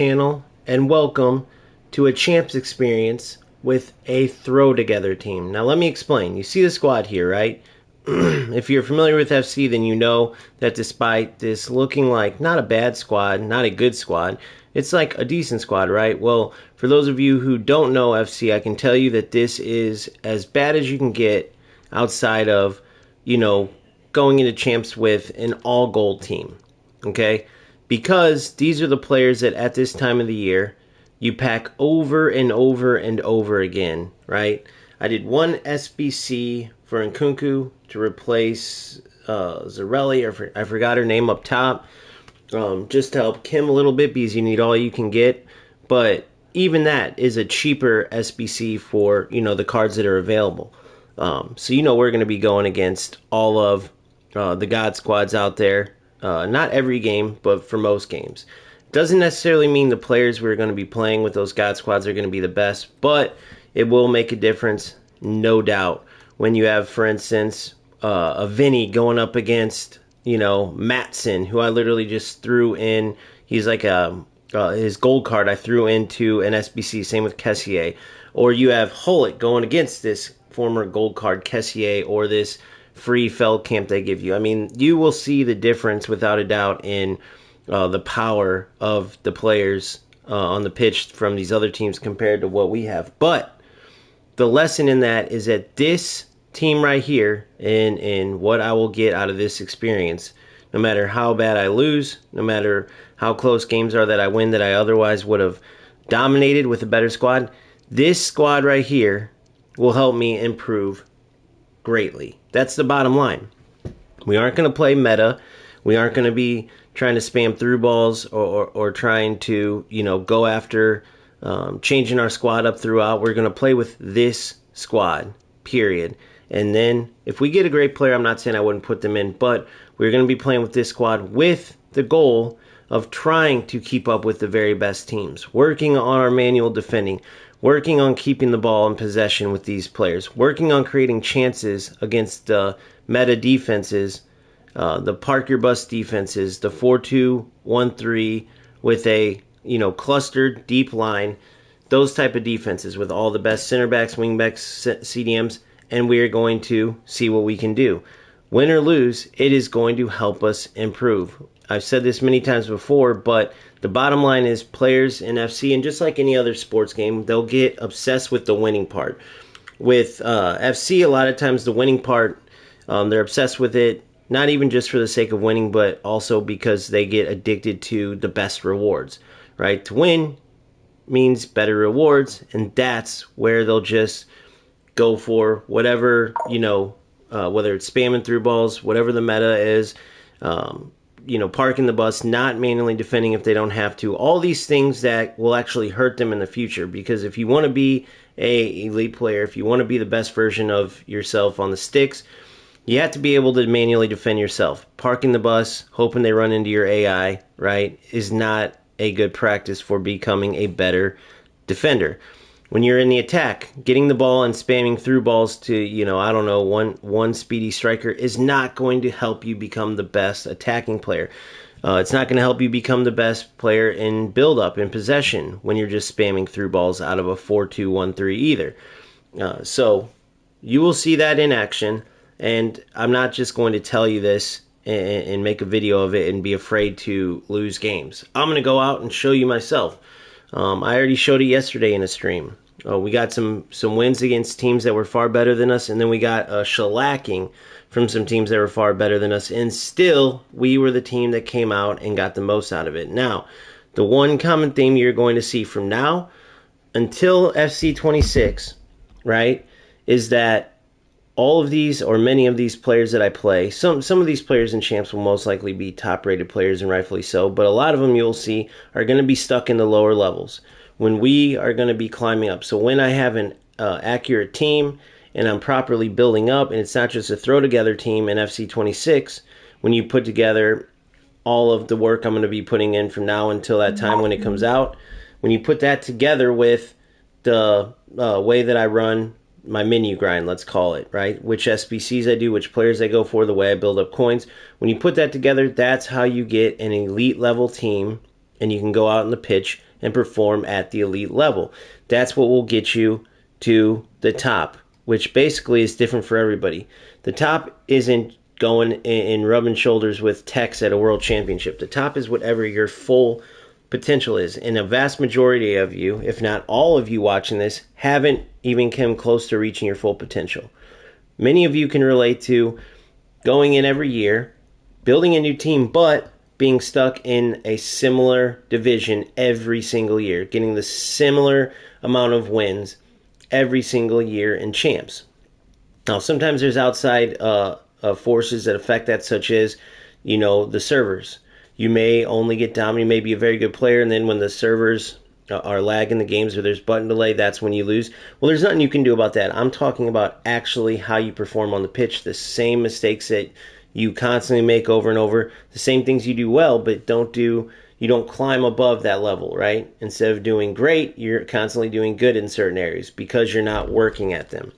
Channel, and welcome to a champs experience with a throw together team. Now let me explain. You see the squad here, right? If you're familiar with FC, then you know that despite this looking like not a bad squad, not a good squad, it's like a decent squad, right? Well, for those of you who don't know FC, I can tell you that this is as bad as you can get outside of, you know, going into champs with an all gold team. Okay? Because these are the players that at this time of the year you pack over and over and over again, right? I did one SBC for Nkunku to replace Zarelli. I forgot her name up top, just to help Kim a little bit because you need all you can get. But even that is a cheaper SBC for the cards that are available. So we're going to be going against all of the God squads out there. Not every game, but for most games. Doesn't necessarily mean the players we're going to be playing with those God squads are going to be the best, but it will make a difference, no doubt. When you have, for instance, a Vinny going up against, Matson, who I literally just threw in. He's like his gold card I threw into an SBC. Same with Kessier. Or you have Hullet going against this former gold card Kessier or this free Feldkamp they give you. I mean, you will see the difference without a doubt in the power of the players on the pitch from these other teams compared to what we have. But the lesson in that is that this team right here and what I will get out of this experience, no matter how bad I lose, no matter how close games are that I win that I otherwise would have dominated with a better squad, this squad right here will help me improve greatly. That's the bottom line. We aren't going to play meta. We aren't going to be trying to spam through balls or trying to, go after changing our squad up throughout. We're going to play with this squad, period. And then if we get a great player, I'm not saying I wouldn't put them in, but we're going to be playing with this squad with the goal of trying to keep up with the very best teams, working on our manual defending, working on keeping the ball in possession with these players, working on creating chances against the meta defenses, the park your bus defenses, the 4-2-1-3 with a clustered deep line, those type of defenses with all the best center backs, wing backs, CDMs, and we are going to see what we can do. Win or lose, it is going to help us improve. I've said this many times before, but the bottom line is players in FC, and just like any other sports game, they'll get obsessed with the winning part. With FC, a lot of times the winning part, they're obsessed with it, not even just for the sake of winning, but also because they get addicted to the best rewards, right? To win means better rewards, and that's where they'll just go for whatever, whether it's spamming through balls, whatever the meta is, parking the bus, not manually defending if they don't have to. All these things that will actually hurt them in the future. Because if you want to be a elite player, if you want to be the best version of yourself on the sticks, you have to be able to manually defend yourself. Parking the bus, hoping they run into your AI, right, is not a good practice for becoming a better defender. When you're in the attack, getting the ball and spamming through balls to, one speedy striker is not going to help you become the best attacking player. It's not going to help you become the best player in build-up, in possession, when you're just spamming through balls out of a 4-2-1-3 either. So you will see that in action, and I'm not just going to tell you this and make a video of it and be afraid to lose games. I'm going to go out and show you myself. I already showed it yesterday in a stream. We got some wins against teams that were far better than us, and then we got a shellacking from some teams that were far better than us, and still we were the team that came out and got the most out of it. Now, the one common theme you're going to see from now until FC26, right, is that all of these, or many of these players that I play, some of these players in champs will most likely be top-rated players, and rightfully so, but a lot of them you'll see are going to be stuck in the lower levels when we are going to be climbing up. So when I have an accurate team and I'm properly building up, and it's not just a throw-together team in FC26, when you put together all of the work I'm going to be putting in from now until that time when it comes out, when you put that together with the way that I run my menu grind, let's call it, right? Which SBCs I do, which players I go for, the way I build up coins. When you put that together, that's how you get an elite level team, and you can go out on the pitch and perform at the elite level. That's what will get you to the top, which basically is different for everybody. The top isn't going and rubbing shoulders with Tex at a world championship. The top is whatever your full potential is. And a vast majority of you, if not all of you watching this, haven't even come close to reaching your full potential. Many of you can relate to going in every year, building a new team, but being stuck in a similar division every single year, getting the similar amount of wins every single year in champs. Now, sometimes there's outside forces that affect that, such as, the servers. You may only get dominated, you may be a very good player, and then when the servers are lagging the games or there's button delay, that's when you lose. Well, there's nothing you can do about that. I'm talking about actually how you perform on the pitch, the same mistakes that you constantly make over and over, the same things you do well, but you don't climb above that level, right? Instead of doing great, you're constantly doing good in certain areas because you're not working at them.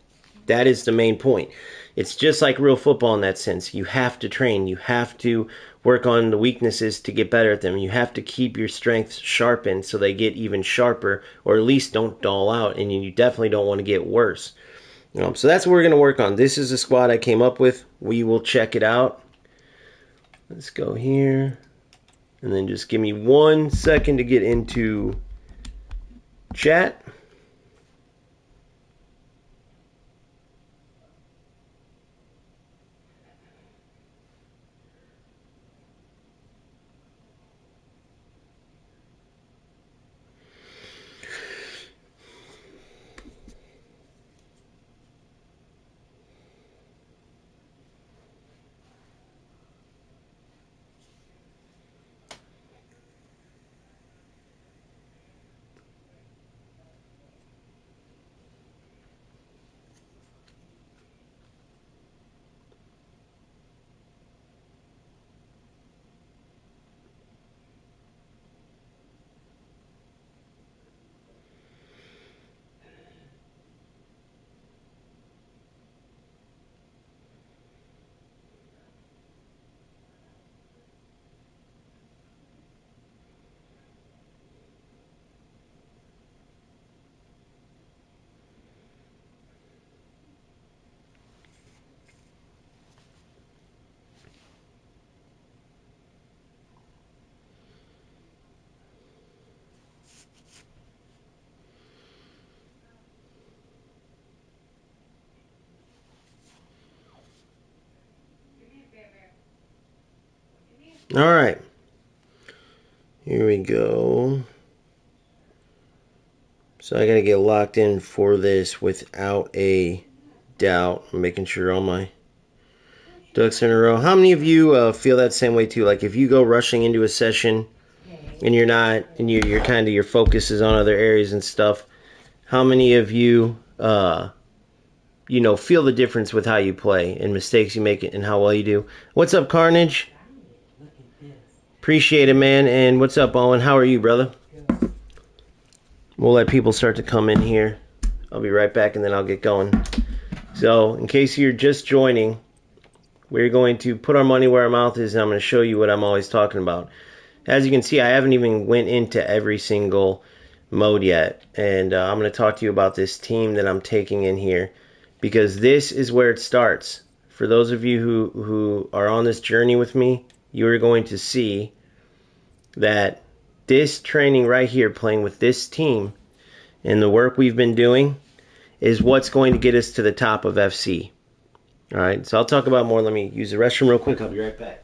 That is the main point. It's just like real football in that sense. You have to train. You have to work on the weaknesses to get better at them. You have to keep your strengths sharpened so they get even sharper, or at least don't dull out, and you definitely don't want to get worse. So that's what we're going to work on. This is a squad I came up with. We will check it out. Let's go here. And then just give me 1 second to get into chat. All right. Here we go. So I got to get locked in for this without a doubt. I'm making sure all my ducks in a row. How many of you feel that same way too? Like if you go rushing into a session and you're not, and you're kind of, your focus is on other areas and stuff. How many of you, feel the difference with how you play and mistakes you make and how well you do? What's up, Carnage? Appreciate it, man. And what's up, Owen? How are you, brother? We'll let people start to come in here. I'll be right back, and then I'll get going. So, in case you're just joining, we're going to put our money where our mouth is, and I'm going to show you what I'm always talking about. As you can see, I haven't even went into every single mode yet, and I'm going to talk to you about this team that I'm taking in here, because this is where it starts. For those of you who are on this journey with me, you're going to see that this training right here, playing with this team, and the work we've been doing, is what's going to get us to the top of FC. All right, so I'll talk about more. Let me use the restroom real quick. I'll be right back.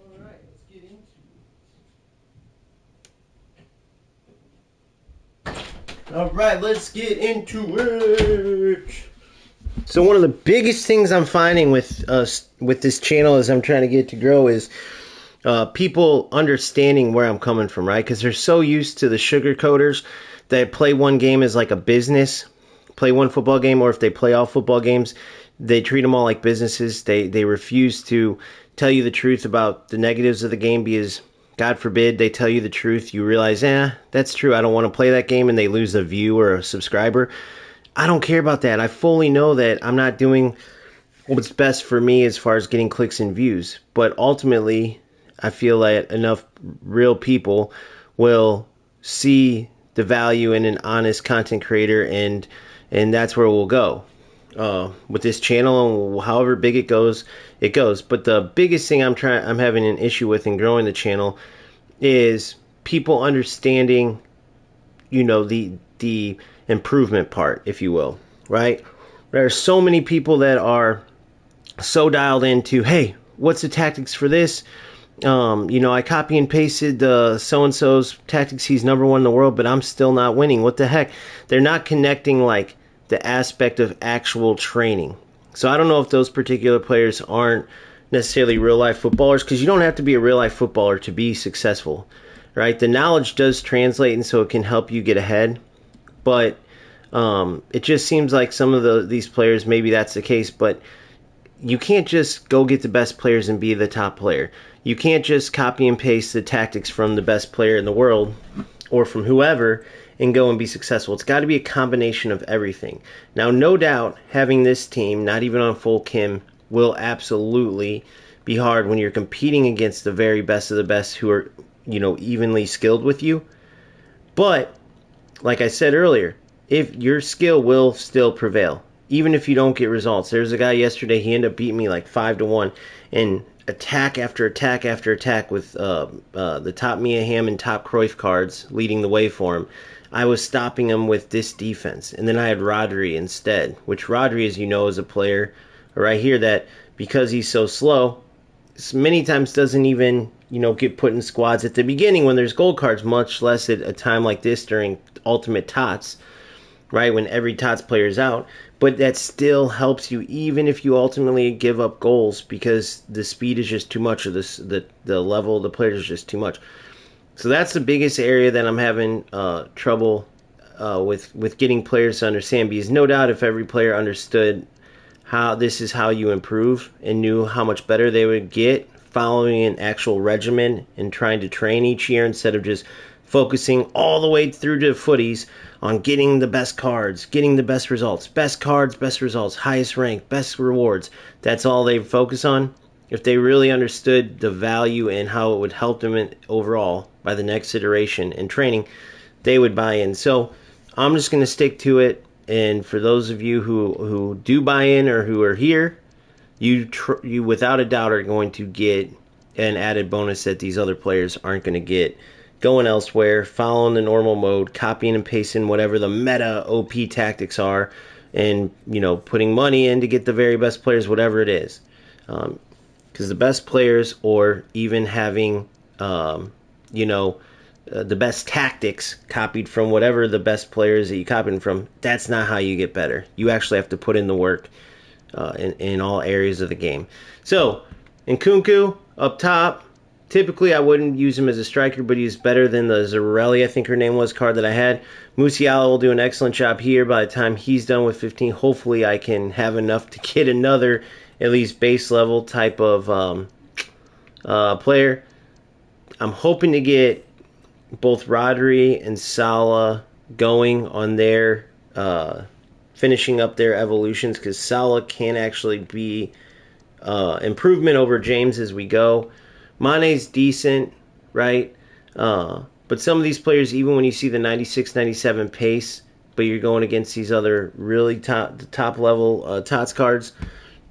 Alright, let's get into it. Alright, let's get into it. So one of the biggest things I'm finding with this channel as I'm trying to get it to grow is people understanding where I'm coming from, right? Because they're so used to the sugar coaters that play one game as like a business, play one football game, or if they play all football games, they treat them all like businesses. They refuse to tell you the truth about the negatives of the game because, God forbid, they tell you the truth. You realize, that's true. I don't want to play that game, and they lose a view or a subscriber. I don't care about that. I fully know that I'm not doing what's best for me as far as getting clicks and views. But ultimately, I feel that enough real people will see the value in an honest content creator, and that's where we'll go. With this channel, and however big it goes, it goes. But the biggest thing I'm having an issue with in growing the channel is people understanding, the improvement part, if you will, right? There are so many people that are so dialed into, hey, what's the tactics for this? I copy and pasted so-and-so's tactics. He's number one in the world, but I'm still not winning. What the heck? They're not connecting like the aspect of actual training. So I don't know if those particular players aren't necessarily real life footballers, because you don't have to be a real life footballer to be successful, right? The knowledge does translate, and so it can help you get ahead. But it just seems like some of these players, maybe that's the case, but you can't just go get the best players and be the top player. You can't just copy and paste the tactics from the best player in the world or from whoever and go and be successful. It's got to be a combination of everything. Now, no doubt, having this team, not even on full Kim, will absolutely be hard when you're competing against the very best of the best who are, evenly skilled with you. But, like I said earlier, if your skill will still prevail, even if you don't get results. There's a guy yesterday, he ended up beating me like 5-1, and attack after attack after attack with the top Mia Hamm and top Cruyff cards leading the way for him. I was stopping him with this defense. And then I had Rodri instead, which Rodri, as you know, is a player right here that, because he's so slow, many times doesn't even, get put in squads at the beginning when there's gold cards, much less at a time like this during Ultimate Tots, right, when every Tots player is out. But that still helps you, even if you ultimately give up goals, because the speed is just too much, or the level of the players is just too much. So that's the biggest area that I'm having trouble with getting players to understand. Because no doubt, if every player understood how this is how you improve and knew how much better they would get following an actual regimen and trying to train each year instead of just focusing all the way through to footies on getting the best cards, getting the best results, best cards, best results, highest rank, best rewards. That's all they focus on. If they really understood the value and how it would help them overall by the next iteration in training, they would buy in. So I'm just going to stick to it. And for those of you who do buy in or who are here, you without a doubt are going to get an added bonus that these other players aren't going to get. Going elsewhere, following the normal mode, copying and pasting whatever the meta OP tactics are, and putting money in to get the very best players, whatever it is. Because the best players, or even having the best tactics copied from whatever the best players that you copied from, that's not how you get better. You actually have to put in the work in all areas of the game. So, Nkunku up top. Typically, I wouldn't use him as a striker, but he's better than the Zarelli, I think her name was, card that I had. Musiala will do an excellent job here. By the time he's done with 15, hopefully I can have enough to get another, at least base level type of player. I'm hoping to get both Rodri and Salah going on their finishing up their evolutions, because Salah can actually be improvement over James as we go. Mane's decent, right? But some of these players, even when you see the 96, 97 pace, but you're going against these other really top level TOTS cards,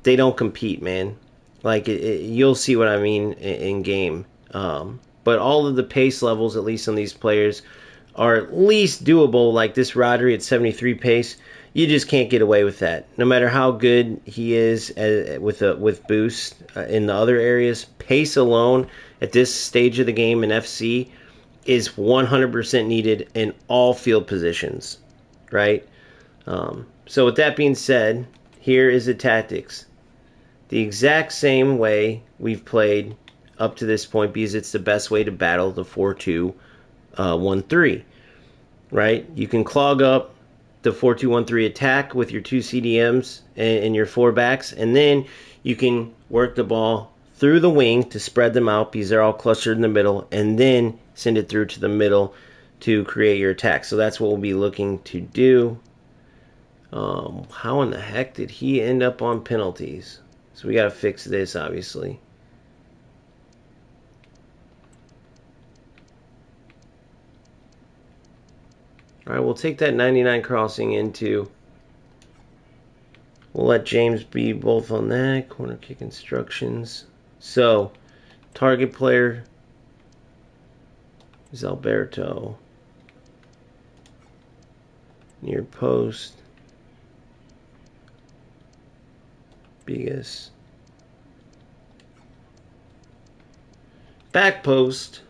they don't compete, man. Like, you'll see what I mean in game. But all of the pace levels, at least on these players, are at least doable. Like this Rodri at 73 pace, You just can't get away with that. No matter how good he is with boost in the other areas, pace alone at this stage of the game in FC is 100% needed in all field positions, right? So with that being said, here is the tactics. The exact same way we've played up to this point because it's the best way to battle the 4-2-1-3, right? You can clog up the 4-2-1-3 attack with your two CDMs and your four backs, and then you can work the ball through the wing to spread them out because they're all clustered in the middle, and then send it through to the middle to create your attack. So that's what we'll be looking to do. How in the heck did he end up on penalties? So we got to fix this, obviously. All right, we'll take that 99 crossing into. We'll let James be both on that. Corner kick instructions. So, target player is Alberto. Near post. Biggest. Back post.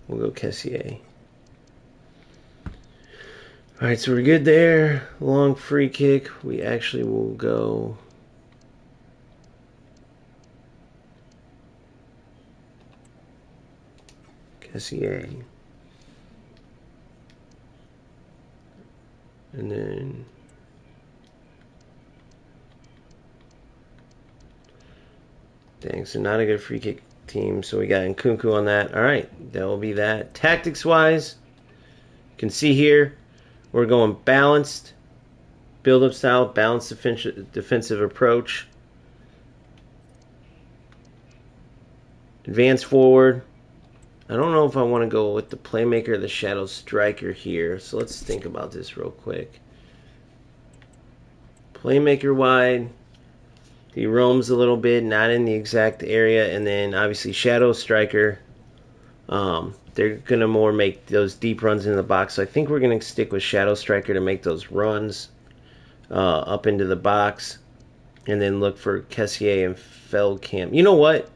We'll go Kessier. Alright, so we're good there. Long free kick. We actually will go Kessier. And then dang, so not a good free kick team. So we got Nkunku on that. All right, that will be that. Tactics-wise, you can see here, we're going balanced, build-up style, balanced defensive approach. Advance forward. I don't know if I want to go with the playmaker or the shadow striker here. So let's think about this real quick. Playmaker wide. He roams a little bit, not in the exact area. And then obviously shadow striker. They're going to more make those deep runs in the box. So I think we're going to stick with shadow striker to make those runs up into the box. And then look for Kessier and Feldkamp. You know what?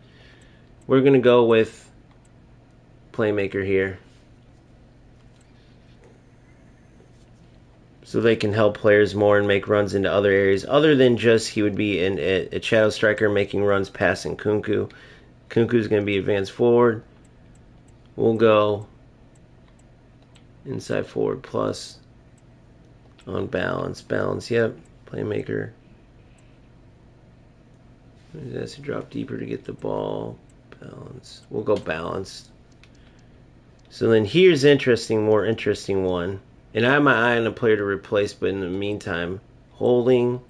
We're going to go with playmaker here. So they can help players more and make runs into other areas. Other than just he would be a shadow striker making runs passing Nkunku. Nkunku's going to be advanced forward. We'll go inside forward plus on balance. Balance, yep. Playmaker. He has to drop deeper to get the ball. Balance. We'll go balanced. So then here's more interesting one. And I have my eye on a player to replace, but in the meantime, holding,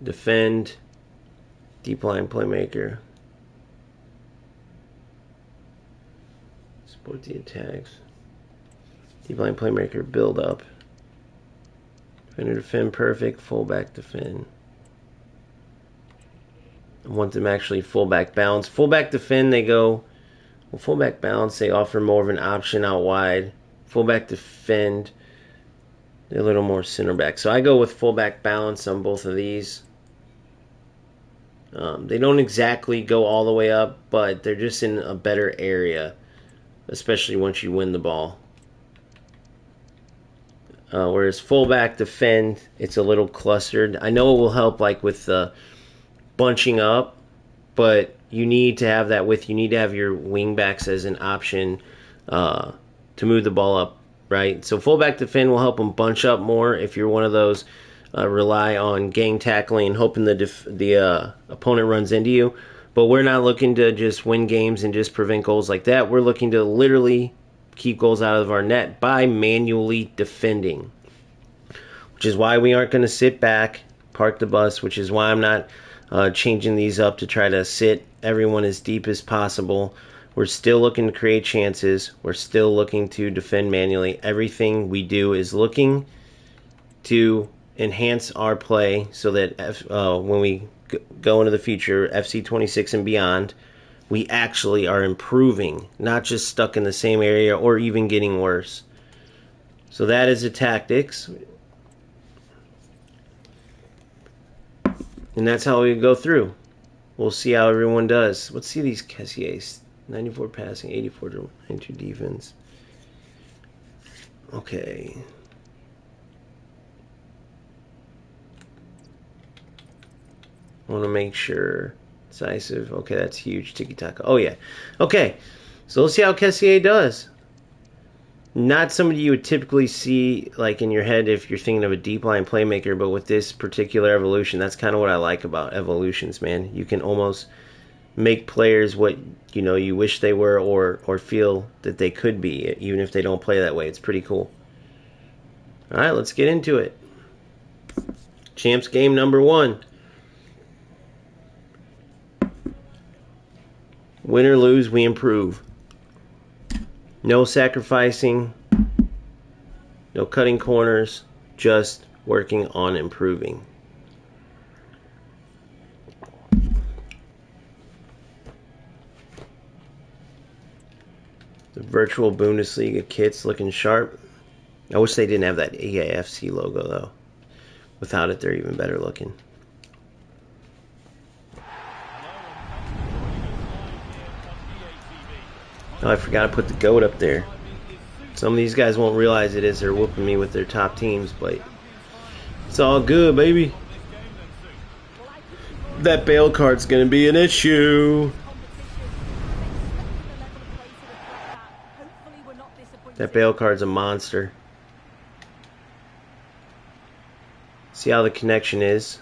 defend, deep line playmaker. Support the attacks. Deep line playmaker, build up. Defender defend, perfect. Fullback defend. I want them actually fullback balance. Fullback defend, they go. Well, fullback balance, they offer more of an option out wide. Fullback defend, they're a little more center back. So I go with fullback balance on both of these. They don't exactly go all the way up, but they're just in a better area, especially once you win the ball. Whereas fullback defend, it's a little clustered. I know it will help like with the bunching up, but you need to have that with. You need to have your wing backs as an option to move the ball up, right? So fullback defend will help them bunch up more if you're one of those rely on gang tackling and hoping the opponent runs into you. But we're not looking to just win games and just prevent goals like that. We're looking to literally keep goals out of our net by manually defending, which is why we aren't going to sit back, park the bus, which is why I'm not changing these up to try to sit everyone as deep as possible. We're still looking to create chances. We're still looking to defend manually. Everything we do is looking to enhance our play so that when we go into the future, FC26 and beyond, we actually are improving, not just stuck in the same area or even getting worse. So that is the tactics. And that's how we go through. We'll see how everyone does. Let's see these Kessiers. 94 passing, 84 to 92 defense. Okay. I want to make sure. Decisive. Okay, that's huge. Tiki-taka. Oh, yeah. Okay. So let's see how Kessier does. Not somebody you would typically see like in your head if you're thinking of a deep line playmaker, but with this particular evolution, that's kind of what I like about evolutions, man. You can almost make players what you wish they were or feel that they could be, even if they don't play that way. It's pretty cool. All right, let's get into it. Champs game number 1. Win or lose, we improve. No sacrificing, no cutting corners, just working on improving. The virtual Bundesliga kits looking sharp. I wish they didn't have that EAFC logo though. Without it, they're even better looking. Oh, I forgot to put the GOAT up there. Some of these guys won't realize it as they're whooping me with their top teams, but it's all good, baby. That bail card's going to be an issue. That bail card's a monster. See how the connection is.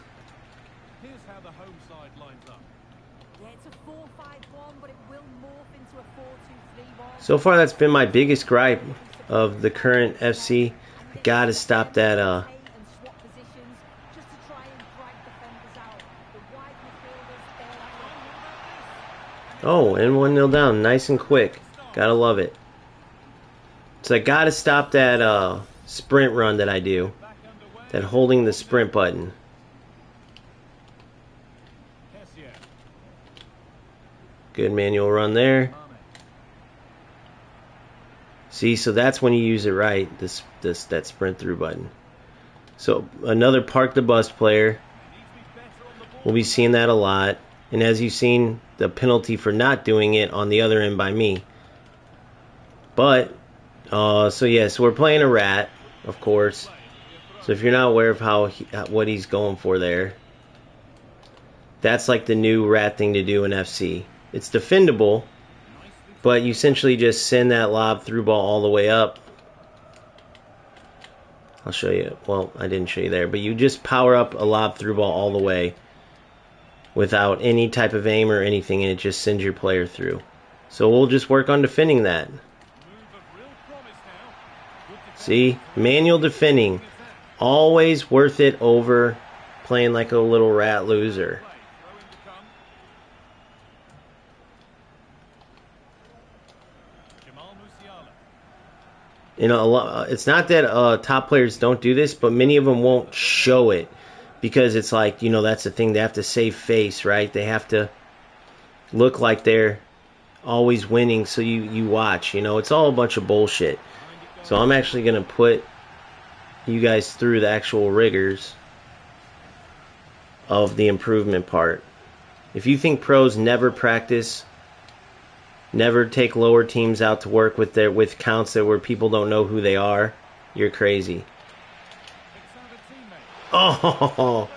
So far, that's been my biggest gripe of the current FC. Gotta stop that. Oh, and 1-0 down, nice and quick. Gotta love it. So I gotta stop that sprint run that I do. That holding the sprint button. Good manual run there. See, so that's when you use it right, that sprint through button. So another park the bus player. We'll be seeing that a lot. And as you've seen, the penalty for not doing it on the other end by me. But, so we're playing a rat, of course. So if you're not aware of what he's going for there, that's like the new rat thing to do in FC. It's defendable, but you essentially just send that lob through ball all the way up. I'll show you. Well, I didn't show you there, but you just power up a lob through ball all the way without any type of aim or anything, and it just sends your player through. So we'll just work on defending that. See? Manual defending. Always worth it over playing like a little rat loser. You know, it's not that top players don't do this, but many of them won't show it because it's like, that's the thing. They have to save face, right? They have to look like they're always winning, so you watch. It's all a bunch of bullshit. So I'm actually going to put you guys through the actual rigors of the improvement part. If you think pros never practice, never take lower teams out to work with counts that where people don't know who they are, you're crazy. Oh,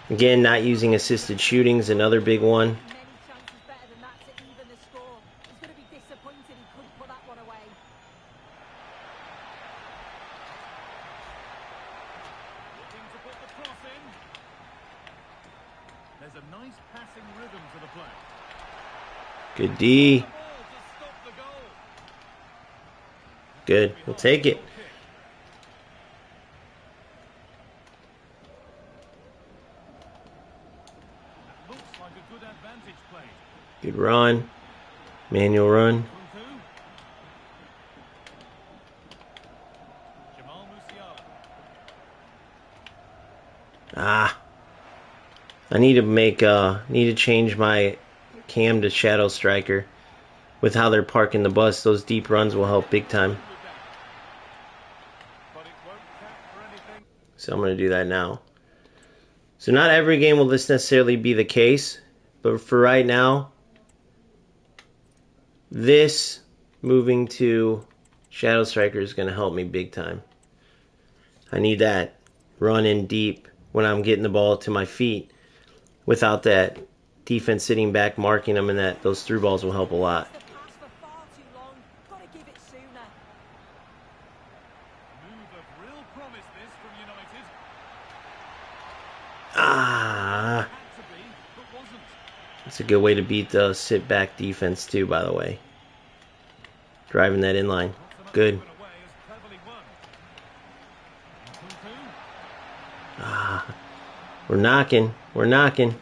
again, not using assisted shooting is another big one. Good D. Good. We'll take it. Good run. Manual run. I need to change my cam to Shadow Striker. With how they're parking the bus, those deep runs will help big time. So I'm going to do that now. So not every game will this necessarily be the case, but for right now, this moving to Shadow Striker is going to help me big time. I need that run in deep when I'm getting the ball to my feet without that defense sitting back marking them, and that those through balls will help a lot. Ah, that's a good way to beat the sit back defense too, by the way. Driving that inline. Good. Ah, we're knocking. We're knocking.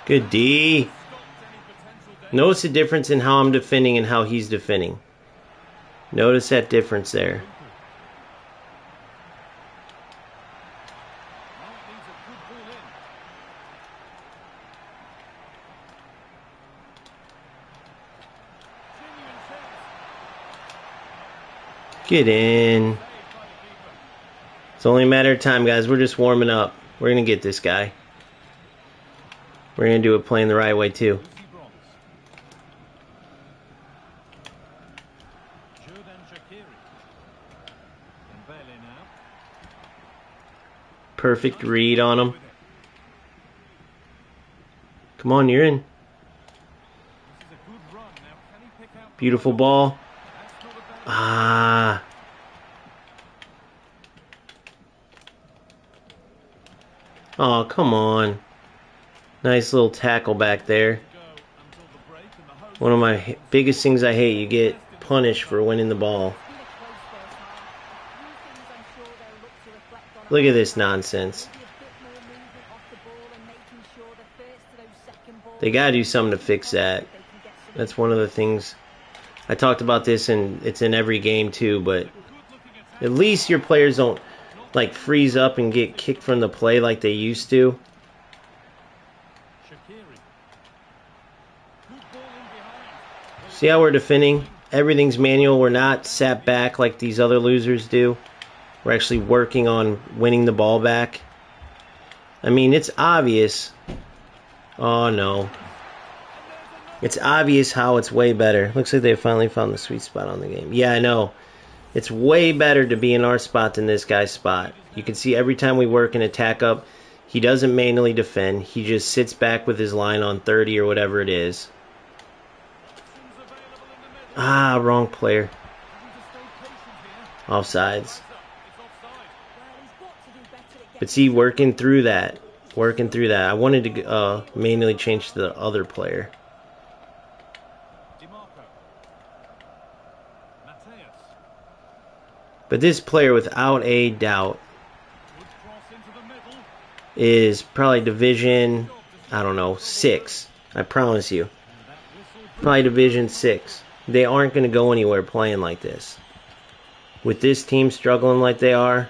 Good D. Notice the difference in how I'm defending and how he's defending. Notice that difference there. Get in. It's only a matter of time, guys. We're just warming up. We're going to get this guy. We're going to do it playing the right way, too. Perfect read on him. Come on, you're in. Beautiful ball. Ah. Oh, come on. Nice little tackle back there. One of my biggest things I hate, you get punished for winning the ball. Look at this nonsense. They gotta do something to fix that. That's one of the things. I talked about this, and it's in every game too, but at least your players don't like freeze up and get kicked from the play like they used to. See how we're defending? Everything's manual. We're not sat back like these other losers do. We're actually working on winning the ball back. I mean, it's obvious. Oh, no. It's obvious how it's way better. Looks like they finally found the sweet spot on the game. Yeah, I know. It's way better to be in our spot than this guy's spot. You can see every time we work an attack up, he doesn't manually defend. He just sits back with his line on 30 or whatever it is. Ah, wrong player. Offsides. But see, working through that. Working through that. I wanted to manually change to the other player. But this player, without a doubt, is probably Division, I don't know, 6. I promise you. Probably Division 6. They aren't going to go anywhere playing like this. With this team struggling like they are.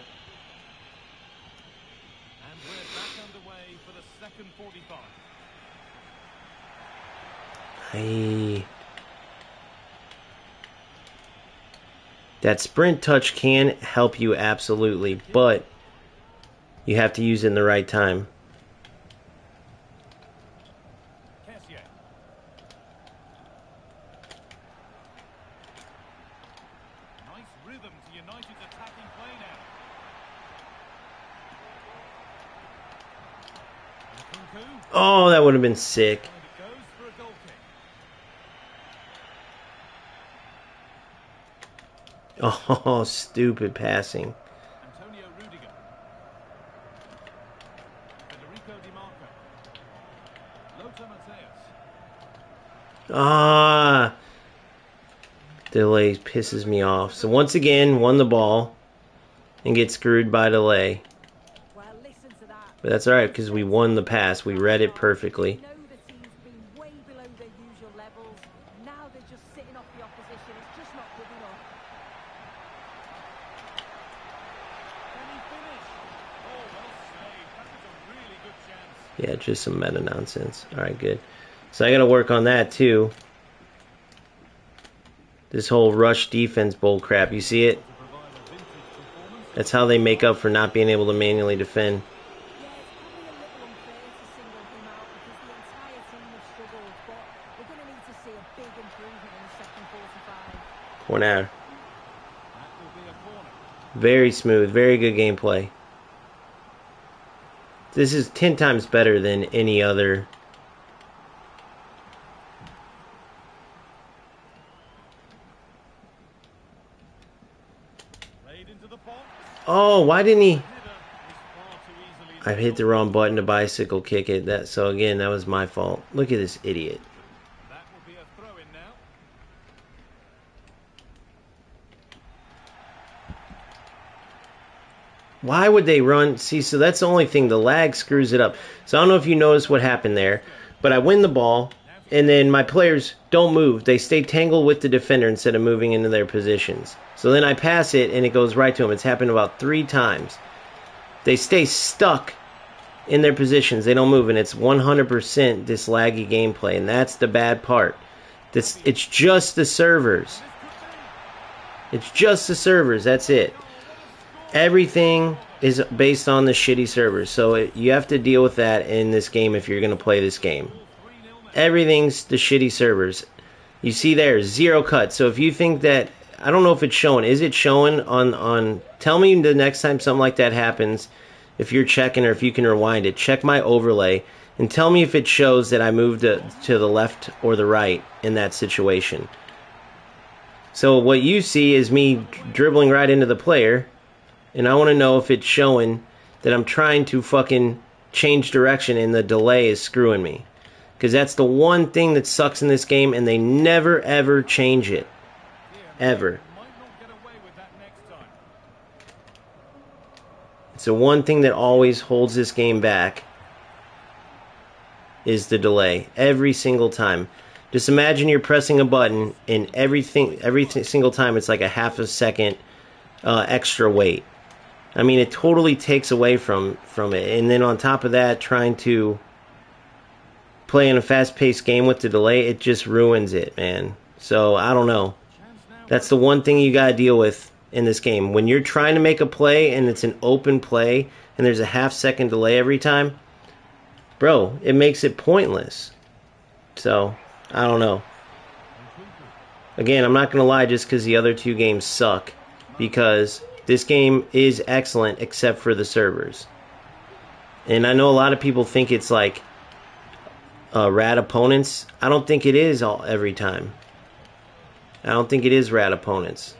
That sprint touch can help you absolutely, but you have to use it in the right time. Oh, that would have been sick. Oh, stupid passing. Ah, delay pisses me off. So once again, won the ball and get screwed by delay. But that's alright because we won the pass. We read it perfectly. Yeah, just some meta nonsense. Alright, good. So I got to work on that too. This whole rush defense bull crap. You see it? That's how they make up for not being able to manually defend. Corner. Very smooth. Very good gameplay. This is 10 times better than any other. Oh, why didn't he? I hit the wrong button to bicycle kick it. So again, that was my fault. Look at this idiot. Why would they run? See, so that's the only thing. The lag screws it up. So I don't know if you noticed what happened there, but I win the ball, and then my players don't move. They stay tangled with the defender instead of moving into their positions. So then I pass it, and it goes right to them. It's happened about 3 times. They stay stuck in their positions. They don't move, and it's 100% this laggy gameplay, and that's the bad part. It's just the servers. It's just the servers. That's it. Everything is based on the shitty servers, so you have to deal with that in this game if you're going to play this game. Everything's the shitty servers. You see there, 0 cuts. So if you think that, I don't know if it's showing. Is it showing on tell me the next time something like that happens, if you're checking or if you can rewind it. Check my overlay and tell me if it shows that I moved to the left or the right in that situation. So what you see is me dribbling right into the player. And I want to know if it's showing that I'm trying to fucking change direction and the delay is screwing me. Because that's the one thing that sucks in this game, and they never ever change it. Ever. It's the one thing that always holds this game back is the delay. Every single time. Just imagine you're pressing a button and every single time it's like a half a second extra wait. I mean, it totally takes away from it. And then on top of that, trying to play in a fast-paced game with the delay, it just ruins it, man. So, I don't know. That's the one thing you gotta deal with in this game. When you're trying to make a play and it's an open play and there's a half-second delay every time, bro, it makes it pointless. So, I don't know. Again, I'm not gonna lie just because the other 2 games suck. Because this game is excellent except for the servers. And I know a lot of people think it's like rad opponents. I don't think it is every time. I don't think it is rad opponents.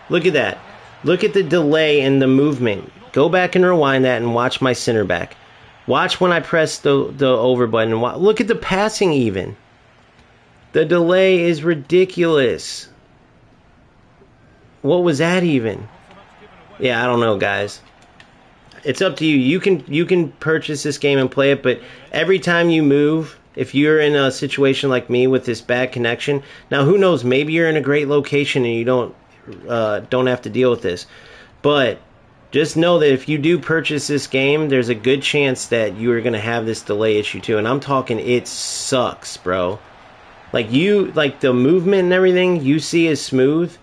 Look at that. Look at the delay and the movement. Go back and rewind that and watch my center back. Watch when I press the over button. Look at the passing even. The delay is ridiculous. What was that even? Yeah, I don't know, guys. It's up to you. You can purchase this game and play it, but every time you move, if you're in a situation like me with this bad connection, now who knows? Maybe you're in a great location and you don't have to deal with this. But just know that if you do purchase this game, there's a good chance that you are going to have this delay issue too. And I'm talking, it sucks, bro. Like the movement and everything you see is smooth,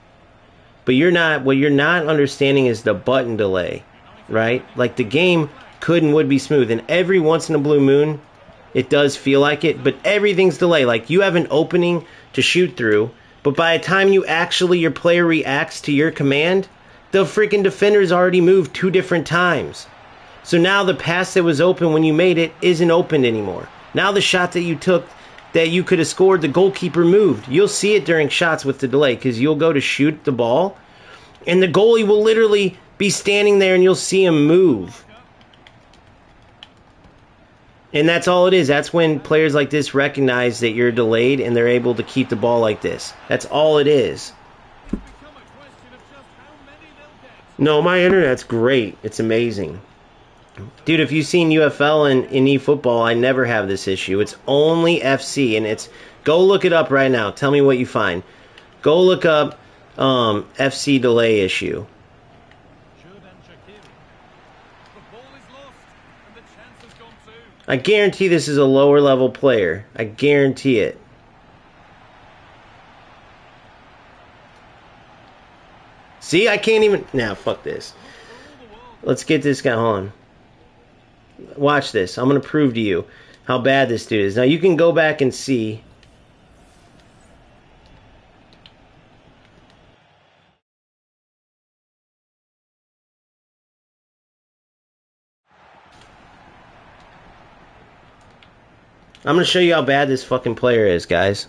but what you're not understanding is the button delay, right? Like the game could and would be smooth, and every once in a blue moon, it does feel like it, but everything's delay. Like you have an opening to shoot through, but by the time your player reacts to your command, the freaking defender's already moved 2 different times. So now the pass that was open when you made it isn't opened anymore. Now the shot that you took that you could have scored, the goalkeeper moved. You'll see it during shots with the delay because you'll go to shoot the ball and the goalie will literally be standing there and you'll see him move. And that's all it is. That's when players like this recognize that you're delayed and they're able to keep the ball like this. That's all it is. No, my internet's great. It's amazing. Dude, if you've seen UFL and eFootball, I never have this issue. It's only FC, and it's... Go look it up right now. Tell me what you find. Go look up FC delay issue. I guarantee this is a lower level player. I guarantee it. See, I can't even... Nah, fuck this. Let's get this guy on. Watch this. I'm going to prove to you how bad this dude is. Now, you can go back and see... I'm going to show you how bad this fucking player is, guys.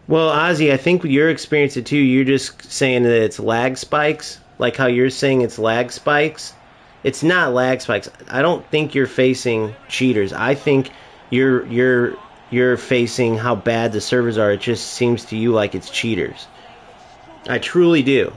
Well, Ozzy, I think you're experiencing it too. You're just saying that it's lag spikes, like how you're saying it's lag spikes. It's not lag spikes. I don't think you're facing cheaters. I think you're facing how bad the servers are. It just seems to you like it's cheaters. I truly do.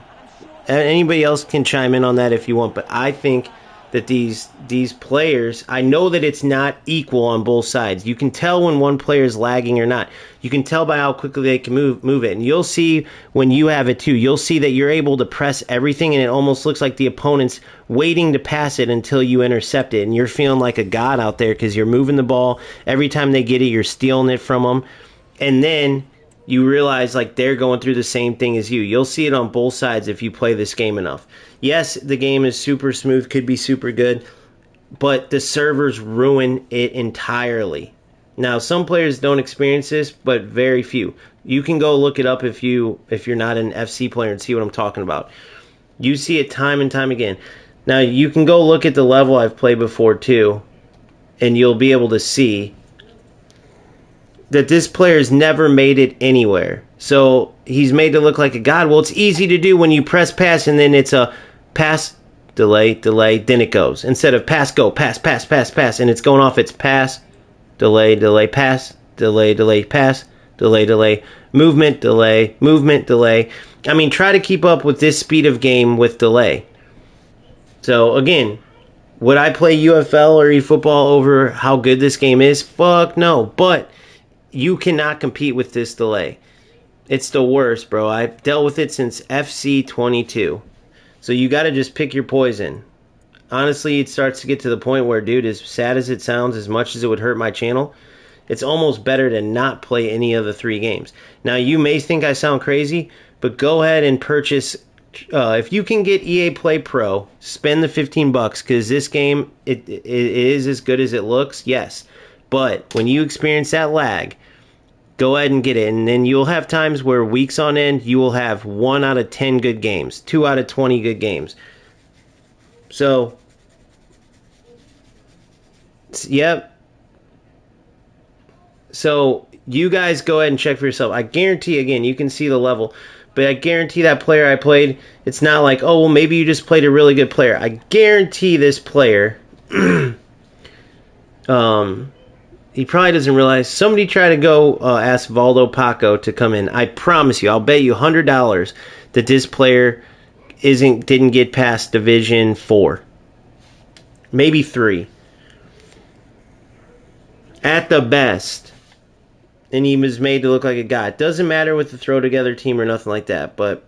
Anybody else can chime in on that if you want, but I think that these players, I know that it's not equal on both sides. You can tell when one player is lagging or not. You can tell by how quickly they can move it. And you'll see when you have it too. You'll see that you're able to press everything and it almost looks like the opponent's waiting to pass it until you intercept it. And you're feeling like a god out there because you're moving the ball. Every time they get it, you're stealing it from them. And then you realize like they're going through the same thing as you. You'll see it on both sides if you play this game enough. Yes, the game is super smooth, could be super good, but the servers ruin it entirely. Now, some players don't experience this, but very few. You can go look it up if you're not an FC player and see what I'm talking about. You see it time and time again. Now, you can go look at the level I've played before too, and you'll be able to see that this player's never made it anywhere. So he's made to look like a god. Well, it's easy to do when you press pass and then it's a pass, delay, then it goes. Instead of pass, go, pass, and it's going off, it's pass, delay, pass, delay, pass, delay, movement, delay. I mean, try to keep up with this speed of game with delay. So, again, would I play UFL or eFootball over how good this game is? Fuck no, but you cannot compete with this delay. It's the worst, bro. I've dealt with it since FC25. So you got to just pick your poison. Honestly, it starts to get to the point where, dude, as sad as it sounds, as much as it would hurt my channel, it's almost better to not play any of the 3 games. Now, you may think I sound crazy, but go ahead and purchase... if you can get EA Play Pro, spend the $15, because this game, it is as good as it looks, yes. But when you experience that lag, go ahead and get it. And then you'll have times where weeks on end, you will have 1 out of 10 good games, 2 out of 20 good games. So, yep. So, you guys go ahead and check for yourself. I guarantee, again, you can see the level. But I guarantee that player I played, it's not like, oh, well, maybe you just played a really good player. I guarantee this player... he probably doesn't realize. Somebody try to go ask Valdo Paco to come in. I promise you, I'll bet you $100 that this player didn't get past Division 4. Maybe 3. At the best. And he was made to look like a god. It doesn't matter with the throw together team or nothing like that, but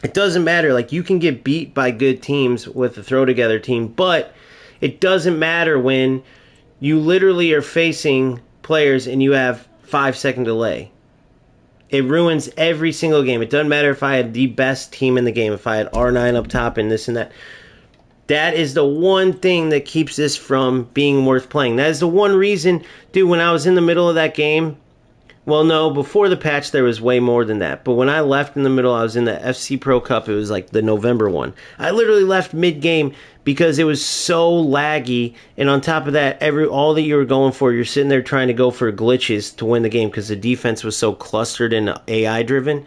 it doesn't matter. Like, you can get beat by good teams with the throw together team, but it doesn't matter when you literally are facing players and you have 5-second delay. It ruins every single game. It doesn't matter if I had the best team in the game, if I had R9 up top and this and that. That is the one thing that keeps this from being worth playing. That is the one reason, dude, when I was in the middle of that game Well, no, before the patch there was way more than that. But when I left in the middle, I was in the FC Pro Cup. It was like the November one. I literally left mid-game because it was so laggy. And on top of that, all that you were going for, you're sitting there trying to go for glitches to win the game because the defense was so clustered and AI driven.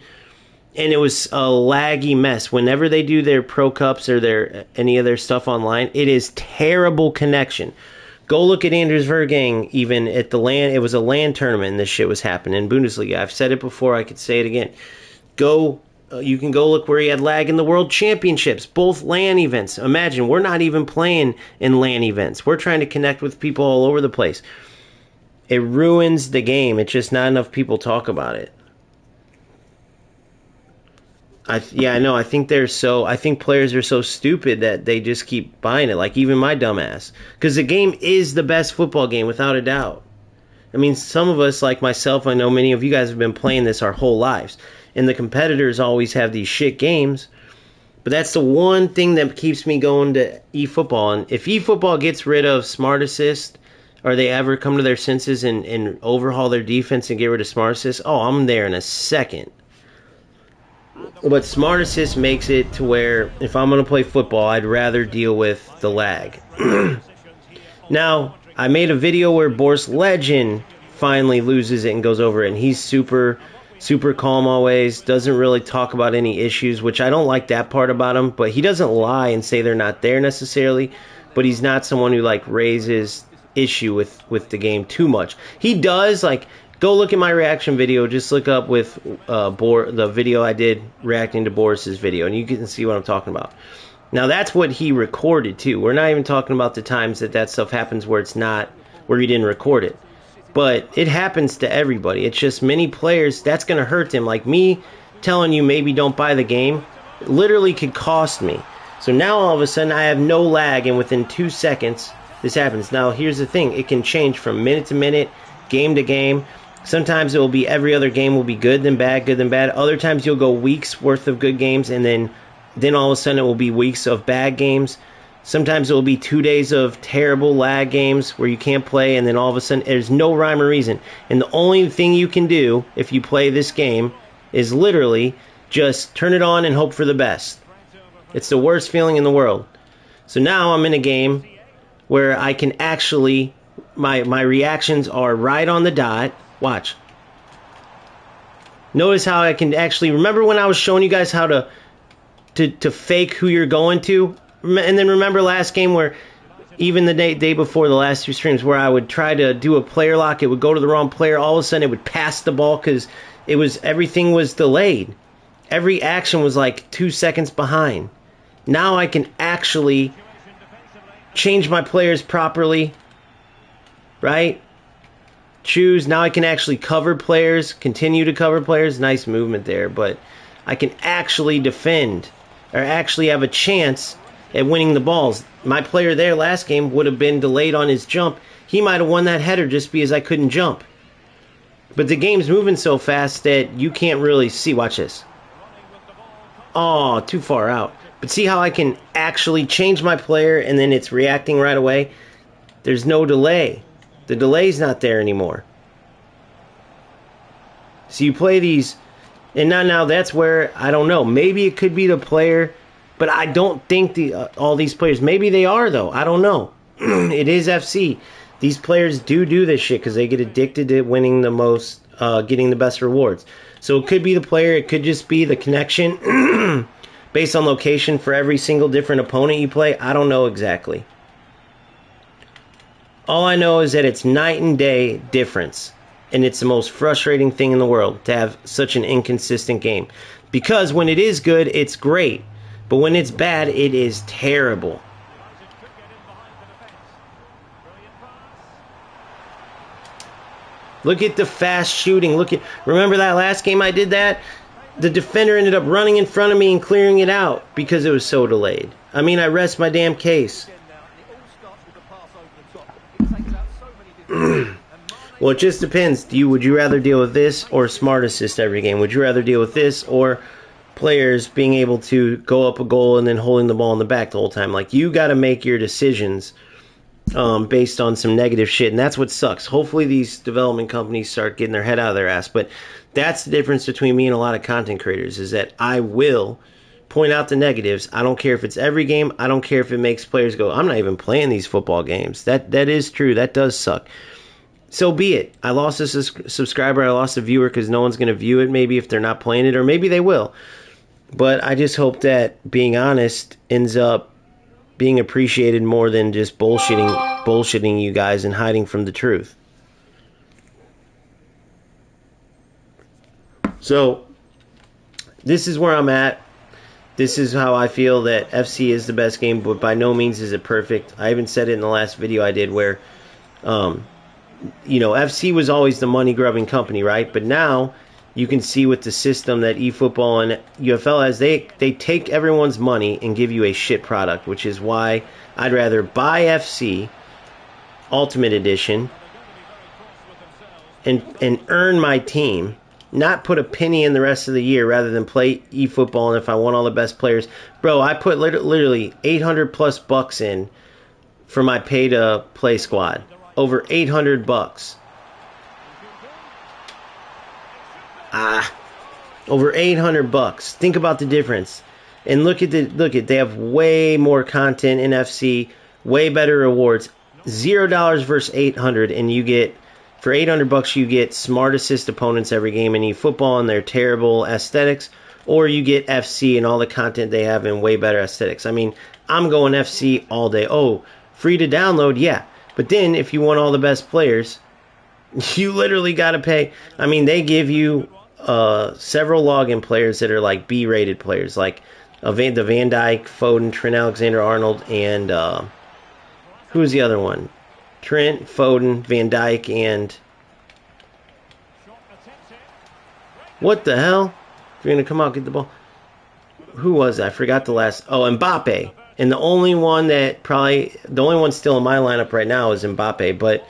And it was a laggy mess. Whenever they do their Pro Cups or any of their stuff online, it is terrible connection. Go look at Anders Vergang even at the LAN. It was a LAN tournament and this shit was happening in Bundesliga. I've said it before. I could say it again. You can go look where he had lag in the World Championships. Both LAN events. Imagine, we're not even playing in LAN events. We're trying to connect with people all over the place. It ruins the game. It's just not enough people talk about it. I know. I think players are so stupid that they just keep buying it. Like even my dumbass, because the game is the best football game without a doubt. I mean, some of us, like myself, I know many of you guys have been playing this our whole lives, and the competitors always have these shit games. But that's the one thing that keeps me going to eFootball. And if eFootball gets rid of Smart Assist, or they ever come to their senses and overhaul their defense and get rid of Smart Assist, oh, I'm there in a second. But Smart Assist makes it to where if I'm going to play football, I'd rather deal with the lag. Now, I made a video where Boris Legend finally loses it and goes over it. And he's super calm always. Doesn't really talk about any issues, which I don't like that part about him. But he doesn't lie and say they're not there necessarily. But he's not someone who like raises issue with the game too much. He does like... Go look at my reaction video. Just look up with the video I did reacting to Boris's video, and you can see what I'm talking about. Now, that's what he recorded, too. We're not even talking about the times that stuff happens where he didn't record it. But it happens to everybody. It's just many players, that's going to hurt them. Like me telling you maybe don't buy the game literally could cost me. So now all of a sudden I have no lag, and within 2 seconds this happens. Now, here's the thing. It can change from minute to minute, game to game. Sometimes it will be every other game will be good then bad, good then bad. Other times you'll go weeks worth of good games, and then all of a sudden it will be weeks of bad games. Sometimes it will be 2 days of terrible lag games where you can't play, and then all of a sudden there's no rhyme or reason. And the only thing you can do if you play this game is literally just turn it on and hope for the best. It's the worst feeling in the world. So now I'm in a game where I can actually, my reactions are right on the dot. Watch. Notice how I can actually... Remember when I was showing you guys how to fake who you're going to? And then remember last game where... Even the day before the last two streams where I would try to do a player lock. It would go to the wrong player. All of a sudden it would pass the ball because everything was delayed. Every action was like 2 seconds behind. Now I can actually change my players properly. Right? Choose. Now I can actually cover players, continue to cover players. Nice movement there, but I can actually defend or actually have a chance at winning the balls. My player there last game would have been delayed on his jump. He might have won that header just because I couldn't jump. But the game's moving so fast that you can't really see. Watch this. Oh, too far out. But see how I can actually change my player and then it's reacting right away? There's no delay. The delay's not there anymore. So you play these, and now that's where, I don't know, maybe it could be the player, but I don't think all these players, maybe they are though, I don't know. It is FC. These players do this shit because they get addicted to winning the most, getting the best rewards. So it could be the player, it could just be the connection based on location for every single different opponent you play. I don't know exactly. All I know is that it's night and day difference. And it's the most frustrating thing in the world to have such an inconsistent game. Because when it is good, it's great. But when it's bad, it is terrible. Look at the fast shooting. Remember that last game I did that? The defender ended up running in front of me and clearing it out because it was so delayed. I mean, I rest my damn case. Well, it just depends. Would you rather deal with this or Smart Assist every game? Would you rather deal with this or players being able to go up a goal and then holding the ball in the back the whole time? Like, you got to make your decisions based on some negative shit, and that's what sucks. Hopefully these development companies start getting their head out of their ass, but that's the difference between me and a lot of content creators, is that I will point out the negatives. I don't care if it's every game. I don't care if it makes players go, I'm not even playing these football games. That is true. That does suck. So be it. I lost a subscriber. I lost a viewer because no one's going to view it maybe if they're not playing it, or maybe they will. But I just hope that being honest ends up being appreciated more than just bullshitting you guys and hiding from the truth. So this is where I'm at. This is how I feel that FC is the best game, but by no means is it perfect. I even said it in the last video I did where, FC was always the money-grubbing company, right? But now you can see with the system that eFootball and UFL has, they take everyone's money and give you a shit product, which is why I'd rather buy FC Ultimate Edition and earn my team, not put a penny in the rest of the year rather than play eFootball. And if I want all the best players, bro, I put literally 800 plus bucks in for my pay-to-play squad. Over 800 bucks. Over 800 bucks. Think about the difference. And look at they have way more content in FC, way better rewards. $0 versus 800, and you get, for 800 bucks you get smart assist opponents every game in eFootball and their terrible aesthetics, or you get FC and all the content they have in way better aesthetics. I mean, I'm going FC all day. Oh, free to download, yeah. But then if you want all the best players, you literally got to pay. I mean, they give you several login players that are like B-rated players, like the Van Dijk, Foden, Trent Alexander-Arnold, and who's the other one? Trent, Foden, Van Dijk, and what the hell? If you're going to come out, get the ball. Who was that? I forgot the last. Oh, Mbappe. And the only one still in my lineup right now is Mbappe, but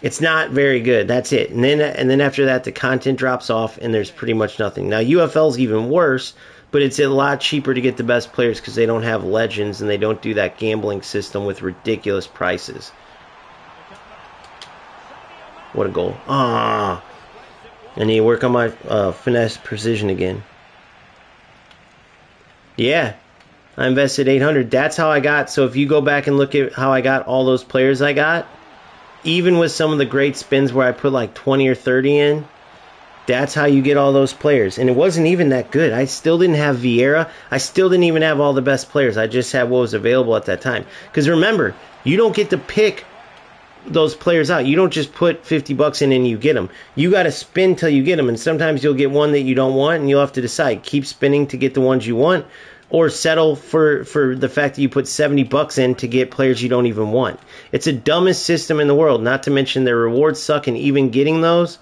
it's not very good. That's it. And then after that, the content drops off, and there's pretty much nothing. Now, UFL's even worse, but it's a lot cheaper to get the best players because they don't have legends, and they don't do that gambling system with ridiculous prices. What a goal. I need to work on my finesse precision again. Yeah. I invested 800. That's how I got. So if you go back and look at how I got all those players I got, even with some of the great spins where I put like 20 or 30 in, that's how you get all those players. And it wasn't even that good. I still didn't have Vieira. I still didn't even have all the best players. I just had what was available at that time. Because remember, you don't get to pick those players out. You don't just put 50 bucks in and you get them. You got to spin till you get them. And sometimes you'll get one that you don't want, and you'll have to decide. Keep spinning to get the ones you want, or settle for the fact that you put 70 bucks in to get players you don't even want. It's the dumbest system in the world, not to mention their rewards suck, and even getting those,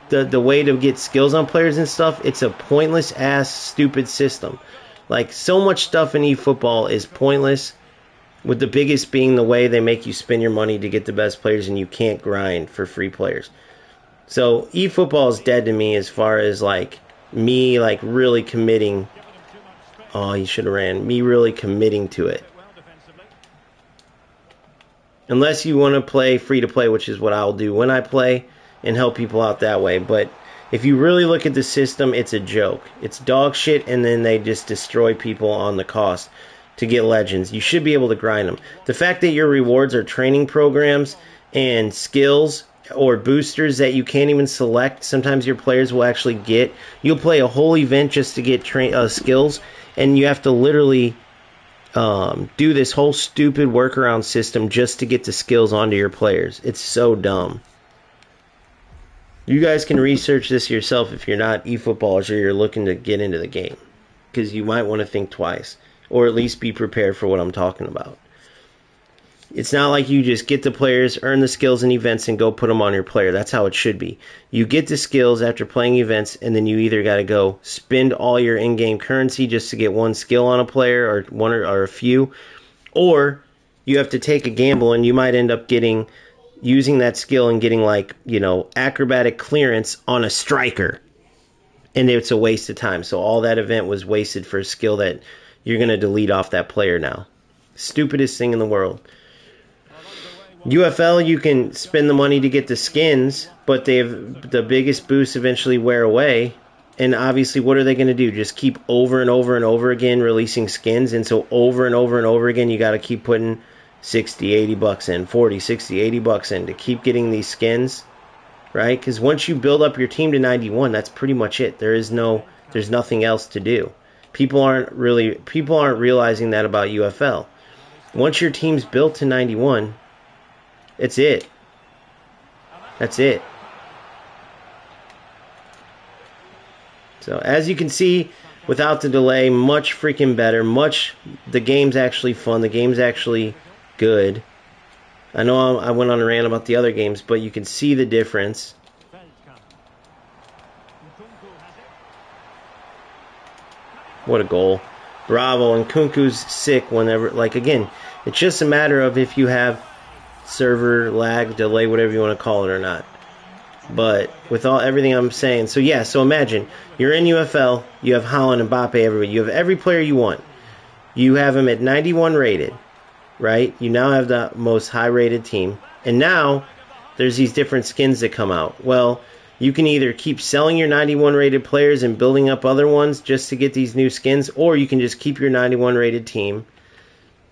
the way to get skills on players and stuff, it's a pointless ass stupid system. Like, so much stuff in eFootball is pointless, with the biggest being the way they make you spend your money to get the best players, and you can't grind for free players. So eFootball is dead to me as far as me really committing. Oh, he should have ran. Me really committing to it. Unless you want to play free-to-play, which is what I'll do when I play, and help people out that way. But if you really look at the system, it's a joke. It's dog shit, and then they just destroy people on the cost to get legends. You should be able to grind them. The fact that your rewards are training programs and skills or boosters that you can't even select, sometimes your players will actually get. You'll play a whole event just to get skills, and you have to literally do this whole stupid workaround system just to get the skills onto your players. It's so dumb. You guys can research this yourself if you're not eFootballers or you're looking to get into the game, because you might want to think twice, or at least be prepared for what I'm talking about. It's not like you just get the players, earn the skills and events, and go put them on your player. That's how it should be. You get the skills after playing events, and then you either got to go spend all your in-game currency just to get one skill on a player, or one or a few, or you have to take a gamble, and you might end up using that skill and getting acrobatic clearance on a striker, and it's a waste of time. So all that event was wasted for a skill that you're going to delete off that player now. Stupidest thing in the world. UFL, you can spend the money to get the skins, but they have the biggest boosts eventually wear away. And obviously, what are they going to do? Just keep over and over and over again releasing skins. And so over and over and over again, you got to keep putting 60, 80 bucks in, 40, 60, 80 bucks in to keep getting these skins, right? Because once you build up your team to 91, that's pretty much it. There's nothing else to do. People aren't realizing that about UFL. Once your team's built to 91, it's it. That's it. So as you can see, without the delay, much freaking better. The game's actually fun. The game's actually good. I know I went on a rant about the other games, but you can see the difference. What a goal. Bravo. And Kunku's sick whenever, like, again, it's just a matter of if you have server lag, delay, whatever you want to call it or not. But with everything I'm saying, so imagine you're in UFL, you have Haaland, Mbappe, everybody. You have every player you want. You have them at 91 rated, right? You now have the most high-rated team. And now there's these different skins that come out. Well, you can either keep selling your 91 rated players and building up other ones just to get these new skins, or you can just keep your 91 rated team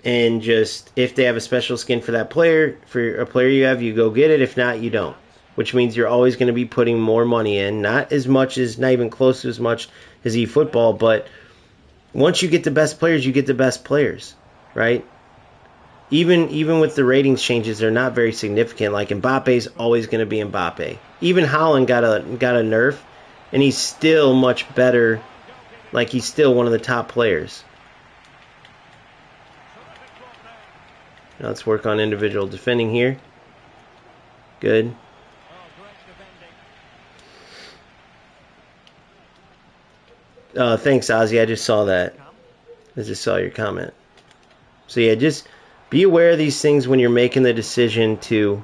and just, if they have a special skin for that player, for a player you have, you go get it. If not, you don't. Which means you're always going to be putting more money in. Not even close to as much as eFootball, but once you get the best players, you get the best players, right? Even with the ratings changes, they're not very significant. Like Mbappe's always going to be Mbappe. Even Haaland got a nerf, and he's still much better. Like he's still one of the top players. Now let's work on individual defending here. Good. Thanks, Ozzy. I just saw that. I just saw your comment. So yeah, just be aware of these things when you're making the decision to.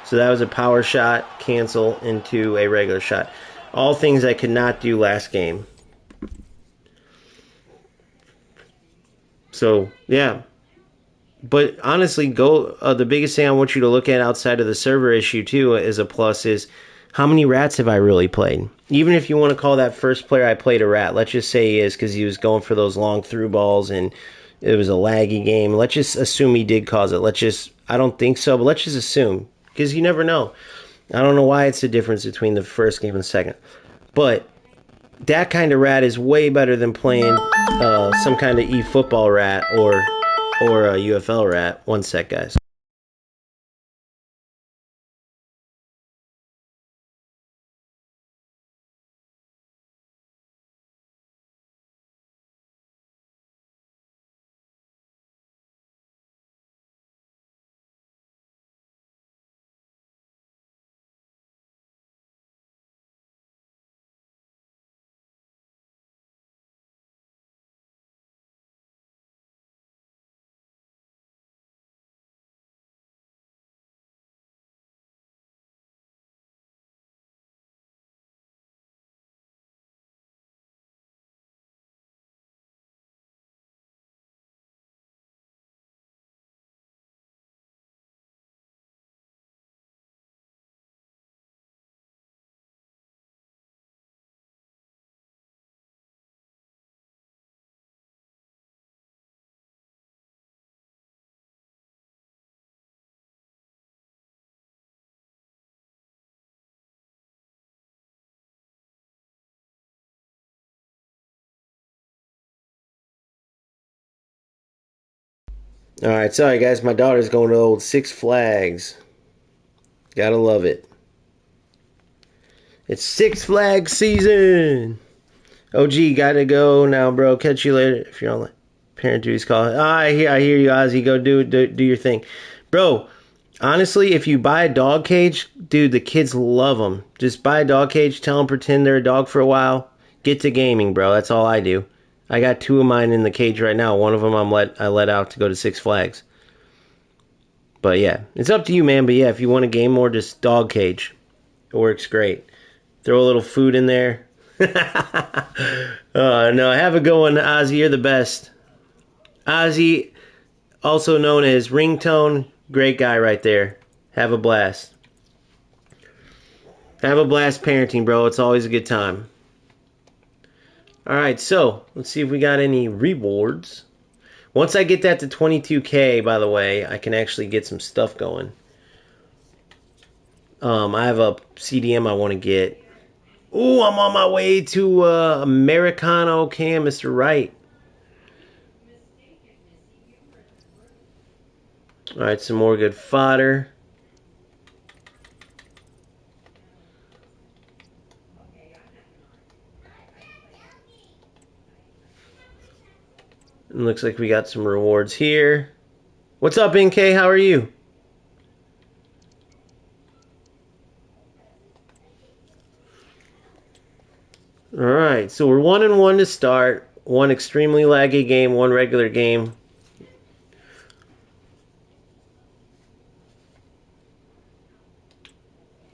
So that was a power shot, cancel into a regular shot. All things I could not do last game. So yeah. But honestly, the biggest thing I want you to look at outside of the server issue too as a plus is how many rats have I really played? Even if you want to call that first player I played a rat, let's just say he is because he was going for those long through balls and it was a laggy game. Let's just assume he did cause it. I don't think so, but let's just assume because you never know. I don't know why it's the difference between the first game and the second. But that kind of rat is way better than playing some kind of eFootball rat or a UFL rat. One sec, guys. Alright, sorry guys, my daughter's going to old Six Flags. Gotta love it. It's Six Flags season! OG, gotta go now, bro. Catch you later if you're on the parent duties call. I hear you, Ozzy. Go do your thing. Bro, honestly, if you buy a dog cage, dude, the kids love them. Just buy a dog cage, tell them pretend they're a dog for a while. Get to gaming, bro. That's all I do. I got two of mine in the cage right now. One of them I let out to go to Six Flags. But yeah, it's up to you, man. But yeah, if you want to game more, just dog cage. It works great. Throw a little food in there. No, have a good one, Ozzy. You're the best. Ozzy, also known as Ringtone. Great guy right there. Have a blast. Have a blast parenting, bro. It's always a good time. Alright, so let's see if we got any rewards. Once I get that to 22K, by the way, I can actually get some stuff going. I have a CDM I want to get. Ooh, I'm on my way to Americano Cam, Mr. Wright. Alright, some more good fodder. And looks like we got some rewards here. What's up, NK? How are you? Alright, so we're 1-1 to start. One extremely laggy game, one regular game.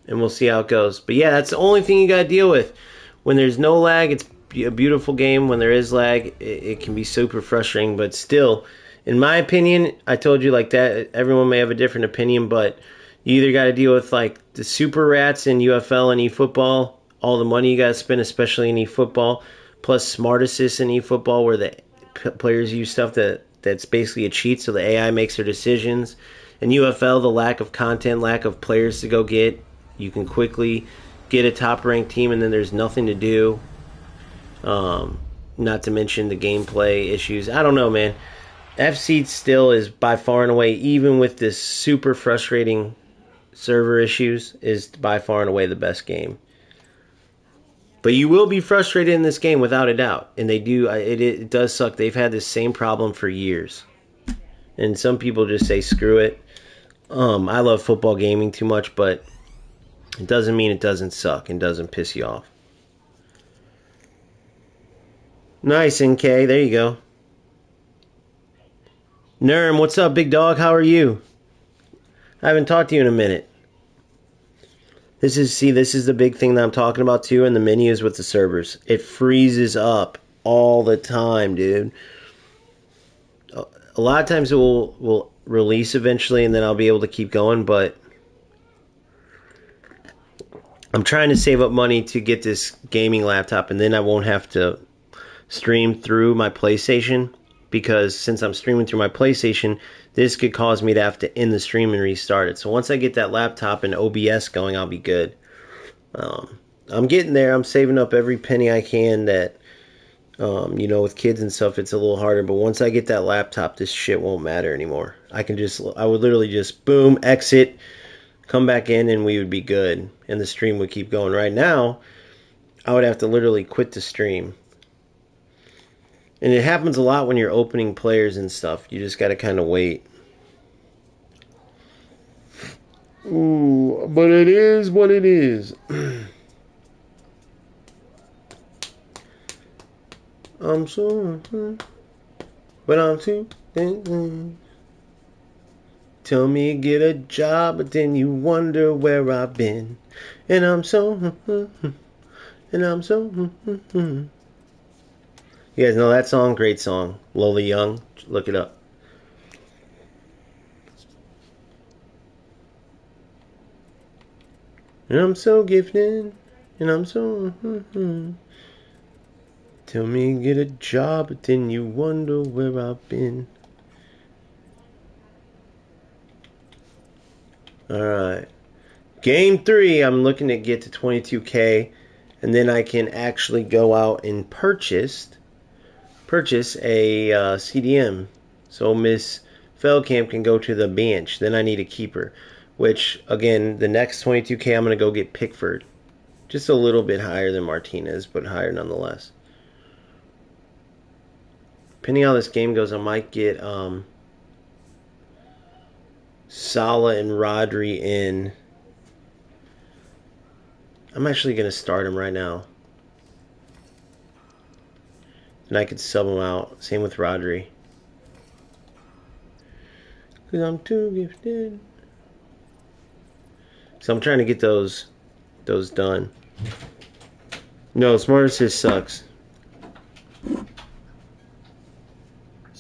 And we'll see how it goes. But yeah, that's the only thing you gotta deal with. When there's no lag, it's a beautiful game. When there is lag, it can be super frustrating. But still, in my opinion, I told you like that. Everyone may have a different opinion, but you either got to deal with like the super rats in UFL and eFootball, all the money you got to spend, especially in eFootball, plus smart assists in eFootball, where the players use stuff that's basically a cheat, so the AI makes their decisions. In UFL, the lack of content, lack of players to go get, you can quickly get a top-ranked team, and then there's nothing to do. Not to mention the gameplay issues. I don't know, man. FC still is by far and away, even with this super frustrating server issues, is by far and away the best game. But you will be frustrated in this game without a doubt, and they do. It does suck. They've had this same problem for years, and some people just say screw it. I love football gaming too much, but it doesn't mean it doesn't suck and doesn't piss you off. Nice, NK. There you go. Nerm, what's up, big dog? How are you? I haven't talked to you in a minute. This is the big thing that I'm talking about too, and the menus with the servers. It freezes up all the time, dude. A lot of times it will release eventually, and then I'll be able to keep going, but I'm trying to save up money to get this gaming laptop, and then I won't have to stream through my PlayStation, because since I'm streaming through my PlayStation, this could cause me to have to end the stream and restart it. So once I get that laptop and OBS going, I'll be good. I'm getting there. I'm saving up every penny I can. That with kids and stuff, it's a little harder. But once I get that laptop, this shit won't matter anymore. I would literally just boom, exit, come back in, and we would be good. And the stream would keep going. Right now, I would have to literally quit the stream. And it happens a lot when you're opening players and stuff. You just got to kind of wait. Ooh, but it is what it is. I'm so... But I'm too... Tell me get a job, but then you wonder where I've been. And I'm so... And I'm so... You guys know that song? Great song. Lola Young. Look it up. And I'm so gifted. And I'm so... Tell me get a job, but then you wonder where I've been. Alright. Game 3, I'm looking to get to 22K. And then I can actually go out and purchase a CDM, so Miss Feldkamp can go to the bench. Then I need a keeper, which again, the next 22K I'm going to go get Pickford, just a little bit higher than Martinez, but higher nonetheless. Depending on how this game goes, I might get Salah and Rodri in. I'm actually going to start him right now. And I could sub him out. Same with Rodri. Because I'm too gifted. So I'm trying to get those done. No, Smart Assist sucks.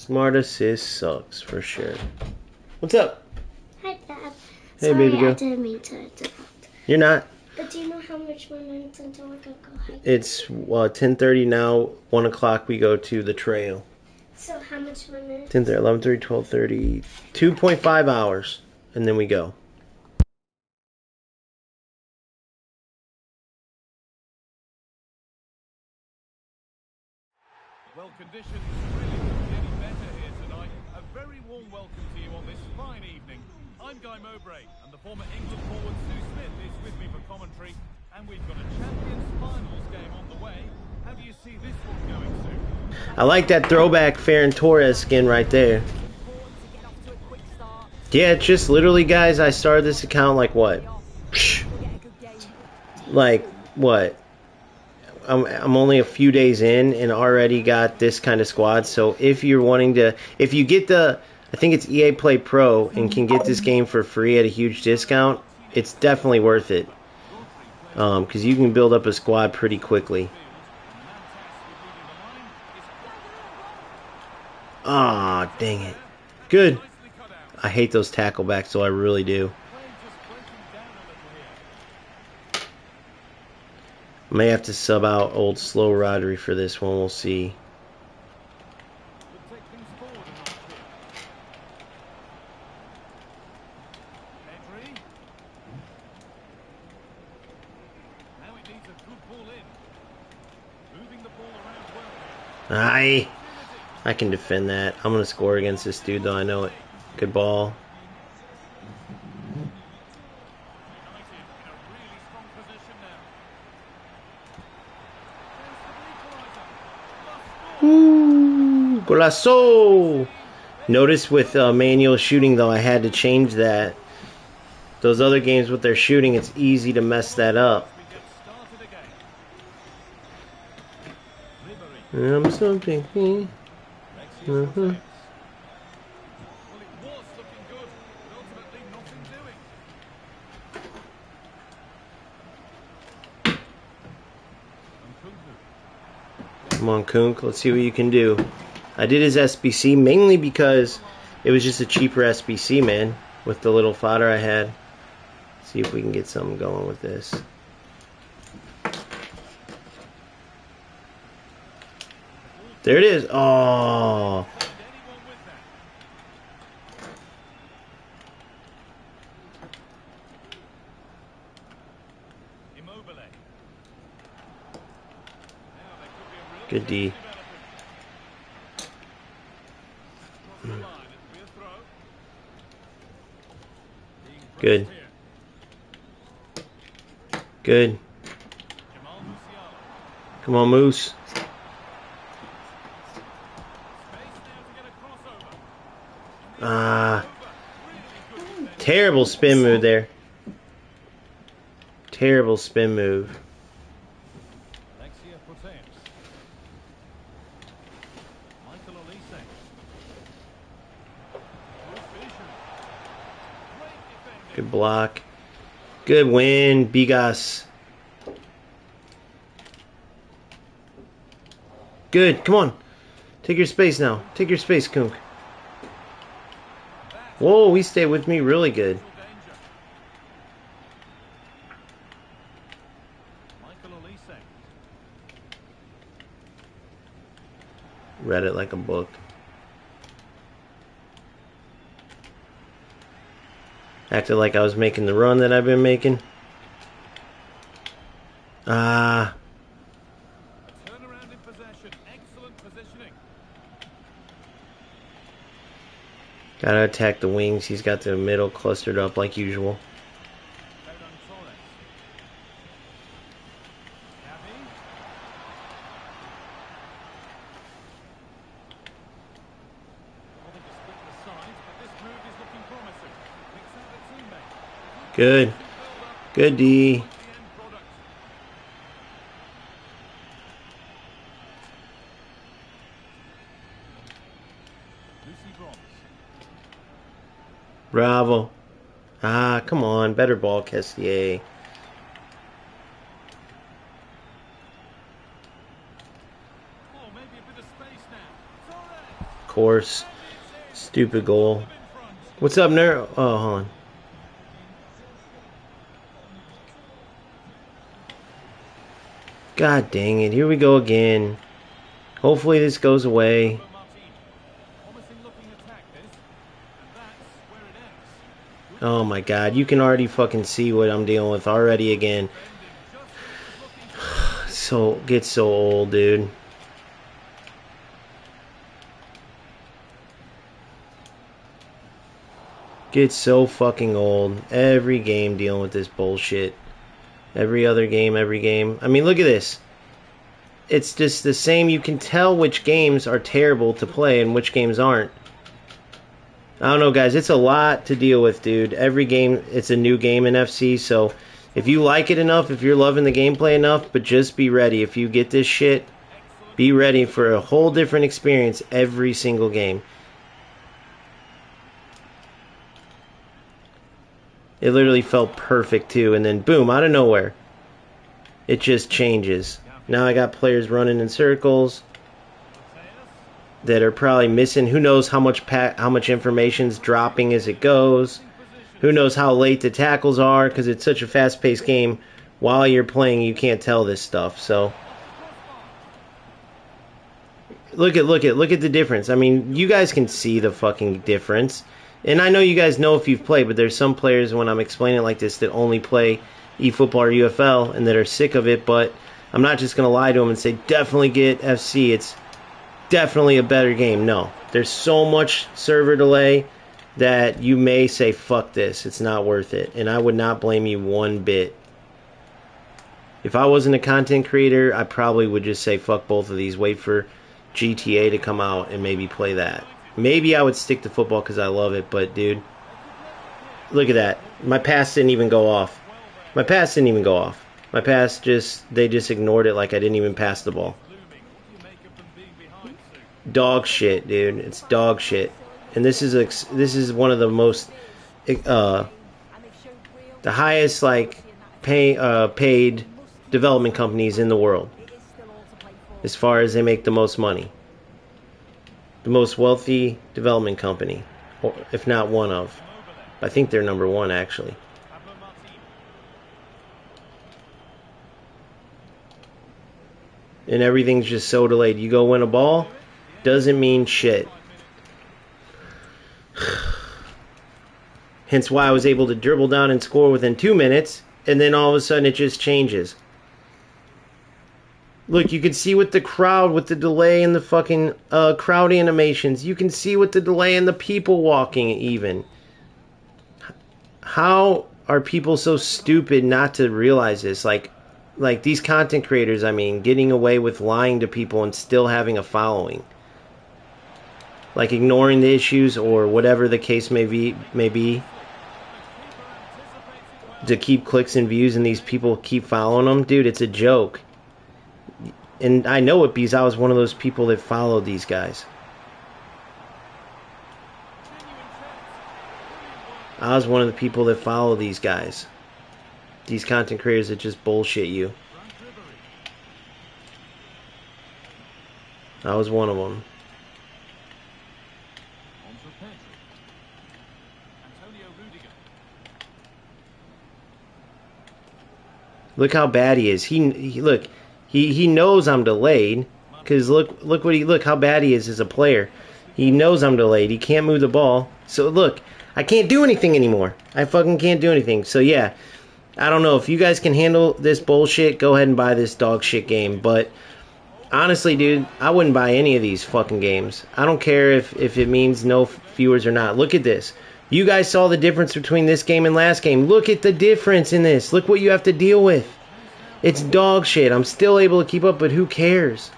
Smart assist sucks for sure. What's up? Hi, Dad. Hey, Sorry, baby girl. I didn't mean to interrupt. You're not. But do you know how much more minutes until we can go hiking? It's 10:30 now. 1 o'clock we go to the trail. So how much more minutes? 10:30, 11:30, 12:30. 2.5 hours, and then we go. Well, conditions really couldn't be any better here tonight. A very warm welcome to you on this fine evening. I'm Guy Mowbray, and the former England forward Sue Smith is with me for commentary. And we've got a Champions Finals game on the way. How do you see this one going, Sue? I like that throwback Ferran Torres skin right there. Yeah, it's just literally, guys, I started this account like what? Like what? I'm only a few days in and already got this kind of squad. So if you're wanting to, if you get the, I think it's EA Play Pro and can get this game for free at a huge discount, it's definitely worth it. Because you can build up a squad pretty quickly. Ah, dang it. Good. I hate those tackle backs, so I really do. I may have to sub out old Slow Rodri for this one. We'll see. I can defend that. I'm going to score against this dude, though. I know it. Good ball. Ooh, golazo! Notice with manual shooting, though, I had to change that. Those other games with their shooting, it's easy to mess that up. I'm something. Come on, Kunk. Let's see what you can do. I did his SBC mainly because it was just a cheaper SBC, man, with the little fodder I had. See if we can get something going with this. There it is. Oh. Good D. Good. Good. Come on, Moose. Terrible spin move there. Terrible spin move. Good block. Good win, Bigas. Good, come on. Take your space now. Take your space, Kunk. Whoa, he stayed with me really good. Read it like a book. Acted like I was making the run that I've been making. Turnaround in possession. Excellent positioning. Gotta attack the wings. He's got the middle clustered up like usual. Good. Good D. Bravo. Come on. Better ball, Kessier. course. Stupid goal. What's up, Nerd? Oh, hold on. God dang it. Here we go again. Hopefully this goes away. Oh my god. You can already fucking see what I'm dealing with already again. So, gets so old, dude. Gets so fucking old. Every game dealing with this bullshit. Every other game, every game. I mean, look at this. It's just the same. You can tell which games are terrible to play and which games aren't. I don't know, guys. It's a lot to deal with, dude. Every game, it's a new game in FC, so if you like it enough, if you're loving the gameplay enough, but just be ready. If you get this shit, be ready for a whole different experience every single game. It literally felt perfect, too. And then, boom, out of nowhere, it just changes. Now I got players running in circles that are probably missing. Who knows how much information's dropping as it goes. Who knows how late the tackles are, because it's such a fast-paced game. While you're playing, you can't tell this stuff. So, look at the difference. I mean, you guys can see the fucking difference. And I know you guys know if you've played, but there's some players when I'm explaining it like this that only play eFootball or UFL and that are sick of it, but I'm not just going to lie to them and say, definitely get FC. It's definitely a better game. No. There's so much server delay that you may say, fuck this. It's not worth it. And I would not blame you one bit. If I wasn't a content creator, I probably would just say, fuck both of these. Wait for GTA to come out and maybe play that. Maybe I would stick to football because I love it, but dude, look at that. My pass didn't even go off. My pass didn't even go off. My pass they just ignored it like I didn't even pass the ball. Dog shit, dude. It's dog shit. And this is one of the most the highest paid development companies in the world as far as they make the most money. The most wealthy development company, or if not one of. I think they're number one, actually. And everything's just so delayed. You go win a ball, doesn't mean shit. Hence why I was able to dribble down and score within 2 minutes, and then all of a sudden it just changes. Look, you can see with the crowd, with the delay in the fucking crowd animations. You can see with the delay in the people walking even. How are people so stupid not to realize this? Like these content creators, I mean, getting away with lying to people and still having a following. Like ignoring the issues or whatever the case may be. To keep clicks and views and these people keep following them. Dude, it's a joke. And I know it because I was one of those people that followed these guys. I was one of the people that follow these guys. These content creators that just bullshit you. I was one of them. Look how bad he is. Look. He knows I'm delayed, because look how bad he is as a player. He knows I'm delayed. He can't move the ball. So look, I can't do anything anymore. I fucking can't do anything. So yeah, I don't know if you guys can handle this bullshit. Go ahead and buy this dog shit game. But honestly, dude, I wouldn't buy any of these fucking games. I don't care if it means no viewers or not. Look at this. You guys saw the difference between this game and last game. Look at the difference in this. Look what you have to deal with. It's dog shit. I'm still able to keep up, but who cares?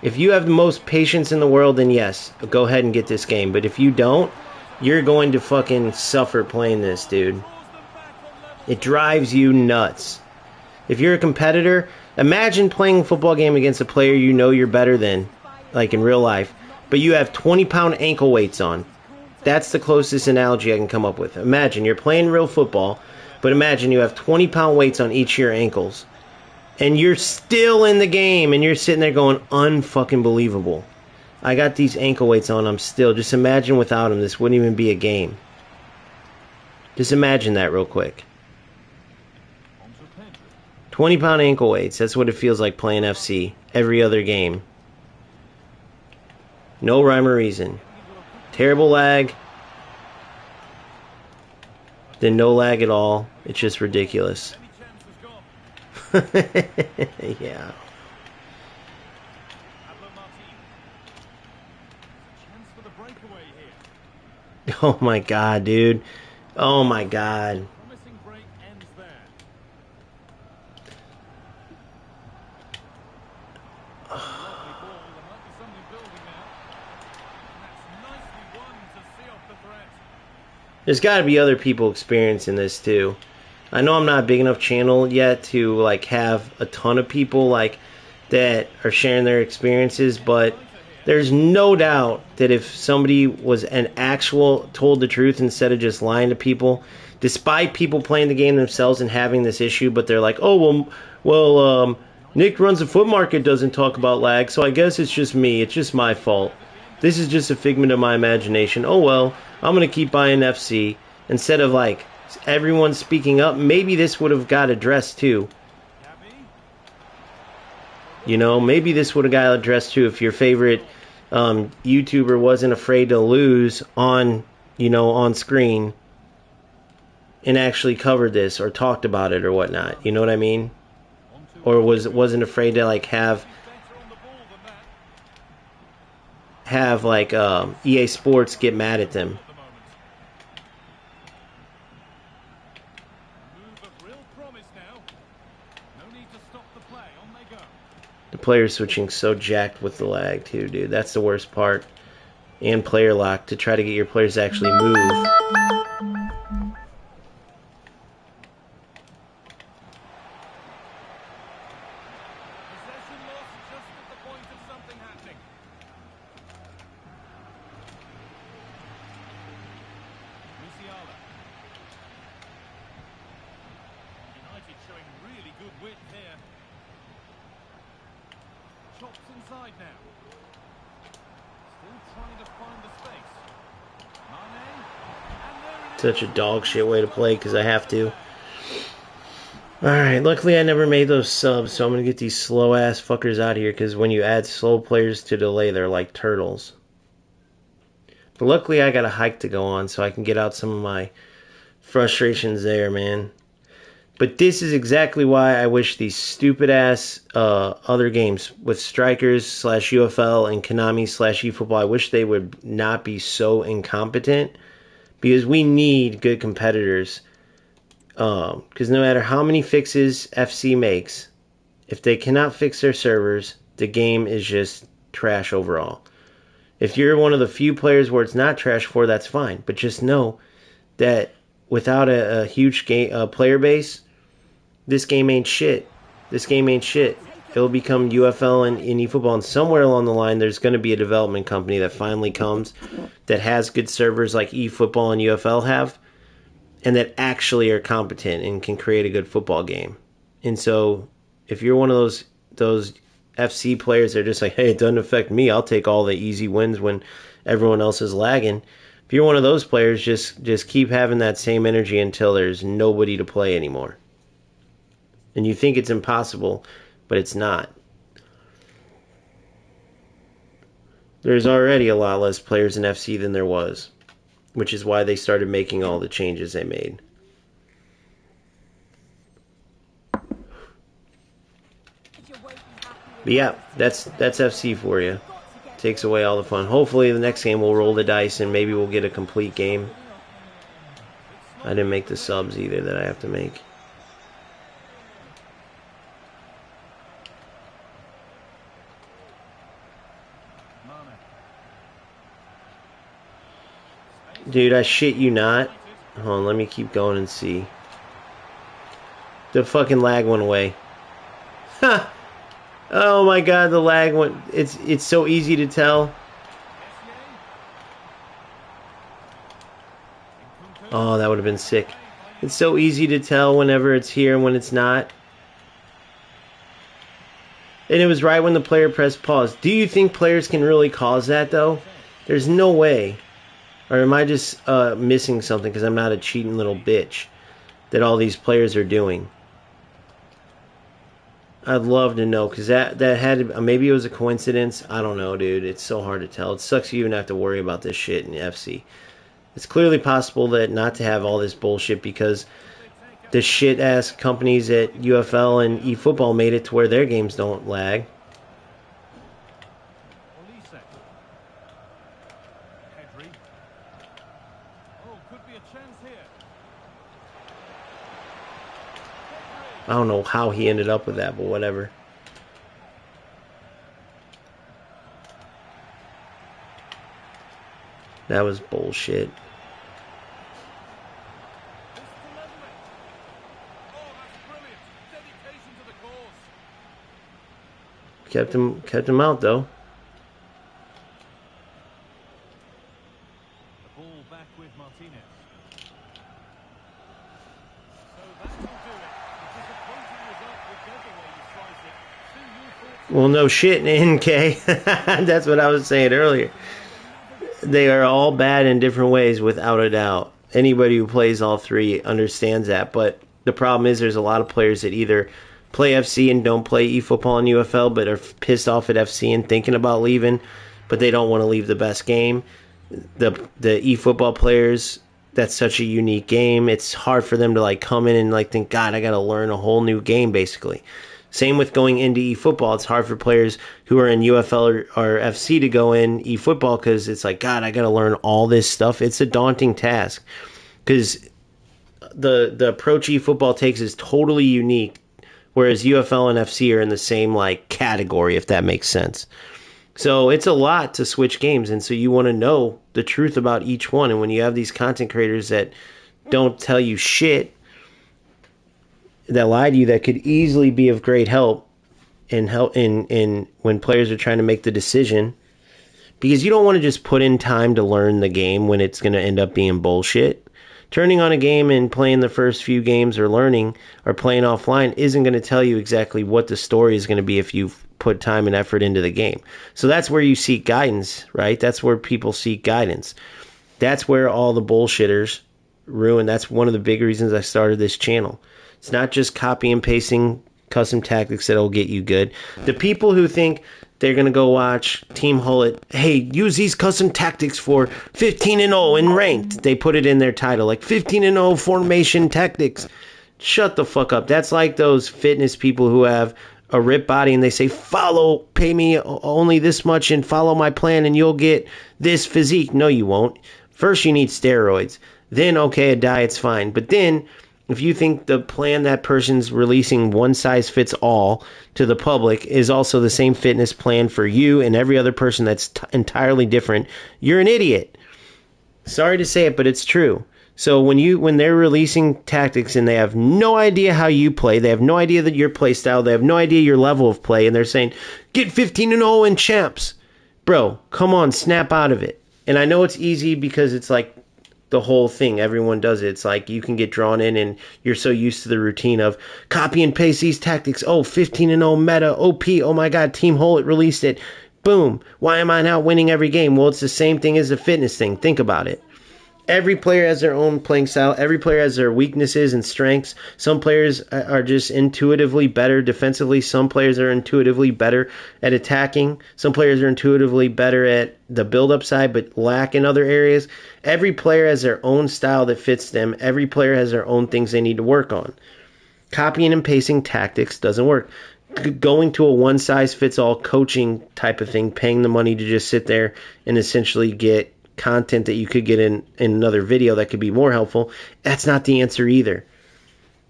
If you have the most patience in the world, then yes, go ahead and get this game. But if you don't, you're going to fucking suffer playing this, dude. It drives you nuts. If you're a competitor, imagine playing a football game against a player you know you're better than, like in real life, but you have 20-pound ankle weights on. That's the closest analogy I can come up with. Imagine you're playing real football, but imagine you have 20-pound weights on each of your ankles. And you're still in the game, and you're sitting there going, unfucking believable. I got these ankle weights on. I'm still. Just imagine without them, this wouldn't even be a game. Just imagine that real quick. 20-pound ankle weights. That's what it feels like playing FC every other game. No rhyme or reason. Terrible lag. Then no lag at all. It's just ridiculous. Yeah. Oh my god, dude. Oh my god. There's got to be other people experiencing this too. I know I'm not a big enough channel yet to like have a ton of people like that are sharing their experiences, but there's no doubt that if somebody was an actual told the truth instead of just lying to people, despite people playing the game themselves and having this issue, but they're like, oh well, Nick runs a foot market doesn't talk about lag, so I guess it's just me. It's just my fault. This is just a figment of my imagination. Oh well, I'm gonna keep buying FC instead of like everyone speaking up. Maybe this would have got addressed too. You know, maybe this would have got addressed too if your favorite YouTuber wasn't afraid to lose on, you know, on screen and actually covered this or talked about it or whatnot. You know what I mean? Or wasn't afraid to like have like EA Sports get mad at them. The player switching so jacked with the lag too, dude. That's the worst part. And player lock to try to get your players to actually move. Such a dog shit way to play because I have to. Alright, luckily I never made those subs, so I'm going to get these slow ass fuckers out of here because when you add slow players to delay, they're like turtles. But luckily I got a hike to go on so I can get out some of my frustrations there, man. But this is exactly why I wish these stupid ass other games with Strikers / UFL and Konami / eFootball, I wish they would not be so incompetent. Because we need good competitors. Because no matter how many fixes FC makes, if they cannot fix their servers, the game is just trash overall. If you're one of the few players where it's not trash for, that's fine. But just know that without a huge player base, this game ain't shit. This game ain't shit. It'll become UFL and eFootball, and somewhere along the line there's going to be a development company that finally comes that has good servers like eFootball and UFL have, and that actually are competent and can create a good football game. And so if you're one of those FC players that are just like, hey, it doesn't affect me, I'll take all the easy wins when everyone else is lagging. If you're one of those players, just keep having that same energy until there's nobody to play anymore. And you think it's impossible, but it's not. There's already a lot less players in FC than there was, which is why they started making all the changes they made. But yeah, that's FC for you. Takes away all the fun. Hopefully the next game we'll roll the dice and maybe we'll get a complete game. I didn't make the subs either that I have to make. Dude, I shit you not. Hold on, let me keep going and see. The fucking lag went away. Ha! Oh my god, the lag went... It's so easy to tell. Oh, that would have been sick. It's so easy to tell whenever it's here and when it's not. And it was right when the player pressed pause. Do you think players can really cause that, though? There's no way. Or am I just missing something because I'm not a cheating little bitch that all these players are doing? I'd love to know, because that had to, maybe it was a coincidence. I don't know, dude. It's so hard to tell. It sucks you even have to worry about this shit in FC. It's clearly possible that not to have all this bullshit because the shit-ass companies at UFL and eFootball made it to where their games don't lag. I don't know how he ended up with that, but whatever. That was bullshit. Kept him out though. The ball back with Martinez. Well, no shit, NK. That's what I was saying earlier. They are all bad in different ways, without a doubt. Anybody who plays all three understands that. But the problem is there's a lot of players that either play FC and don't play eFootball and UFL, but are pissed off at FC and thinking about leaving, but they don't want to leave the best game. The eFootball players, that's such a unique game. It's hard for them to like come in and like think, God, I got to learn a whole new game, basically. Same with going into eFootball. It's hard for players who are in UFL or FC to go in eFootball because it's like, God, I got to learn all this stuff. It's a daunting task because the approach eFootball takes is totally unique, whereas UFL and FC are in the same like category, if that makes sense. So it's a lot to switch games, and so you want to know the truth about each one. And when you have these content creators that don't tell you shit, that lie to you, that could easily be of great help in when players are trying to make the decision, because you don't want to just put in time to learn the game when it's going to end up being bullshit. Turning on a game and playing the first few games or learning or playing offline isn't going to tell you exactly what the story is going to be if you've put time and effort into the game. So that's where you seek guidance, right? That's where people seek guidance. That's where all the bullshitters ruin. That's one of the big reasons I started this channel. It's not just copy and pasting custom tactics that'll get you good. The people who think they're going to go watch Team Hullet, hey, use these custom tactics for 15-0 in ranked. They put it in their title, like 15-0 formation tactics. Shut the fuck up. That's like those fitness people who have a ripped body and they say, pay me only this much and follow my plan and you'll get this physique. No, you won't. First, you need steroids. Then, okay, a diet's fine. But then, if you think the plan that person's releasing one size fits all to the public is also the same fitness plan for you and every other person that's entirely different, you're an idiot. Sorry to say it, but it's true. So when they're releasing tactics and they have no idea how you play, they have no idea that your play style, they have no idea your level of play, and they're saying, get 15-0 in champs. Bro, come on, snap out of it. And I know it's easy because it's like the whole thing. Everyone does it. It's like you can get drawn in and you're so used to the routine of copy and paste these tactics. Oh, 15-0 meta, OP. Oh my God, Team Hullet released it. Boom. Why am I not winning every game? Well, it's the same thing as the fitness thing. Think about it. Every player has their own playing style. Every player has their weaknesses and strengths. Some players are just intuitively better defensively. Some players are intuitively better at attacking. Some players are intuitively better at the build-up side but lack in other areas. Every player has their own style that fits them. Every player has their own things they need to work on. Copying and pasting tactics doesn't work. Going to a one-size-fits-all coaching type of thing, paying the money to just sit there and essentially get content that you could get in another video that could be more helpful, that's not the answer either.